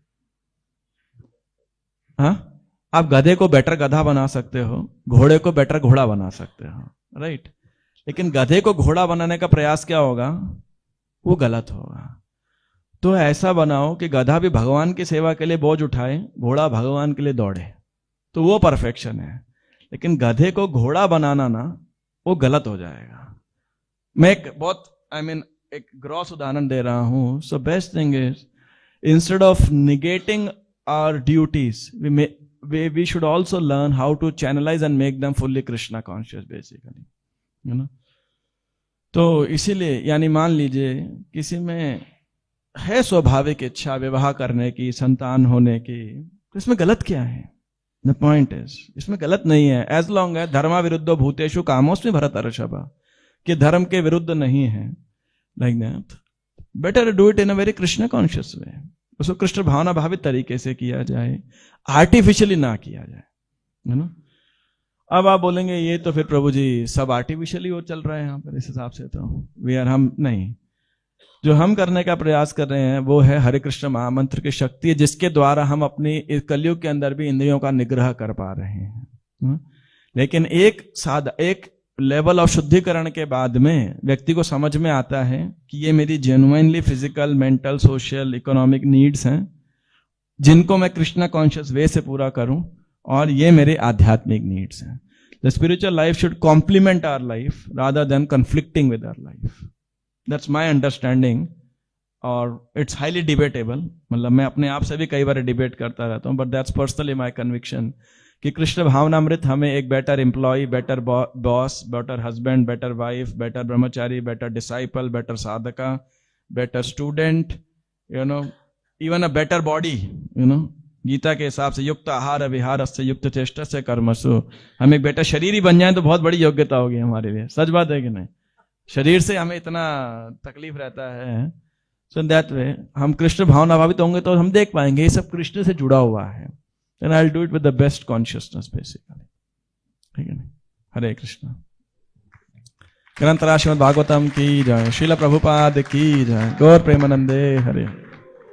हाँ, आप गधे को बेटर गधा बना सकते हो, घोड़े को बेटर घोड़ा बना सकते हो, राइट। लेकिन गधे को घोड़ा बनाने का प्रयास क्या होगा, वो गलत होगा। तो ऐसा बनाओ कि गधा भी भगवान की सेवा के लिए बोझ उठाए, घोड़ा भगवान के लिए दौड़े, तो वो परफेक्शन है। लेकिन गधे को घोड़ा बनाना ना, वो गलत हो जाएगा। मैं एक बहुत एक ग्रॉस उदाहरण दे रहा हूं। So best thing is, instead of negating our duties, we should also learn how to channelize and make them fully Krishna conscious basically, you know। तो इसीलिए यानी मान लीजिए किसी में है स्वाभाविक इच्छा विवाह करने की, संतान होने की, तो इसमें गलत क्या है? द पॉइंट इज, इसमें गलत नहीं है एज लॉन्ग है धर्मा विरुद्धो भूतेषु कामोस्मि भरतर्षभ, कि धर्म के विरुद्ध नहीं है, like that. Better do it in a very Krishna conscious way, उसको कृष्ण भावना भावित तरीके से किया जाए, आर्टिफिशियली ना किया जाए, है ना। अब आप बोलेंगे ये तो फिर प्रभु जी सब आर्टिफिशियली वो चल रहा है यहाँ पर, इस हिसाब से तो वी आर, हम नहीं। जो हम करने का प्रयास कर रहे हैं वो है हरे कृष्ण महामंत्र की शक्ति है, जिसके द्वारा हम अपनी इस कलयुग के अंदर भी इंद्रियों का निग्रह कर पा रहे हैं। लेकिन एक लेवल ऑफ शुद्धिकरण के बाद में व्यक्ति को समझ में आता है कि ये मेरी genuinely physical, mental, social, economic needs हैं, जिनको मैं कृष्णा कॉन्शियस वे से पूरा करूं, और ये मेरे आध्यात्मिक नीड्स हैं। The spiritual life should complement our life rather than conflicting with our life. That's my understanding, और इट्स हाईली डिबेटेबल। मतलब मैं अपने आप से भी कई बार डिबेट करता रहता हूं, but that's personally my conviction कि कृष्ण भावनामृत हमें एक better employ, better boss, better husband, better wife, better brahmachari, better disciple, better sadhaka, better student, even a better body, Gita के हिसाब से युक्त आहार विहार से युक्त चेष्टा से कर्मसु, हम एक बेटा शरीर ही बन जाए तो बहुत बड़ी योग्यता होगी हमारे लिए। सच बात है कि नहीं? शरीर से हमें इतना तकलीफ रहता है। सो दैट वे हम कृष्ण भावना भावित होंगे तो हम देख पाएंगे ये सब कृष्ण से जुड़ा हुआ है। Then I will do it with the best consciousness basically. ठीक है नहीं? हरे कृष्ण। ग्रंथराज श्रीमद् भागवतम की जय, श्रील प्रभुपाद की जय, गौर प्रेमानंदे हरे।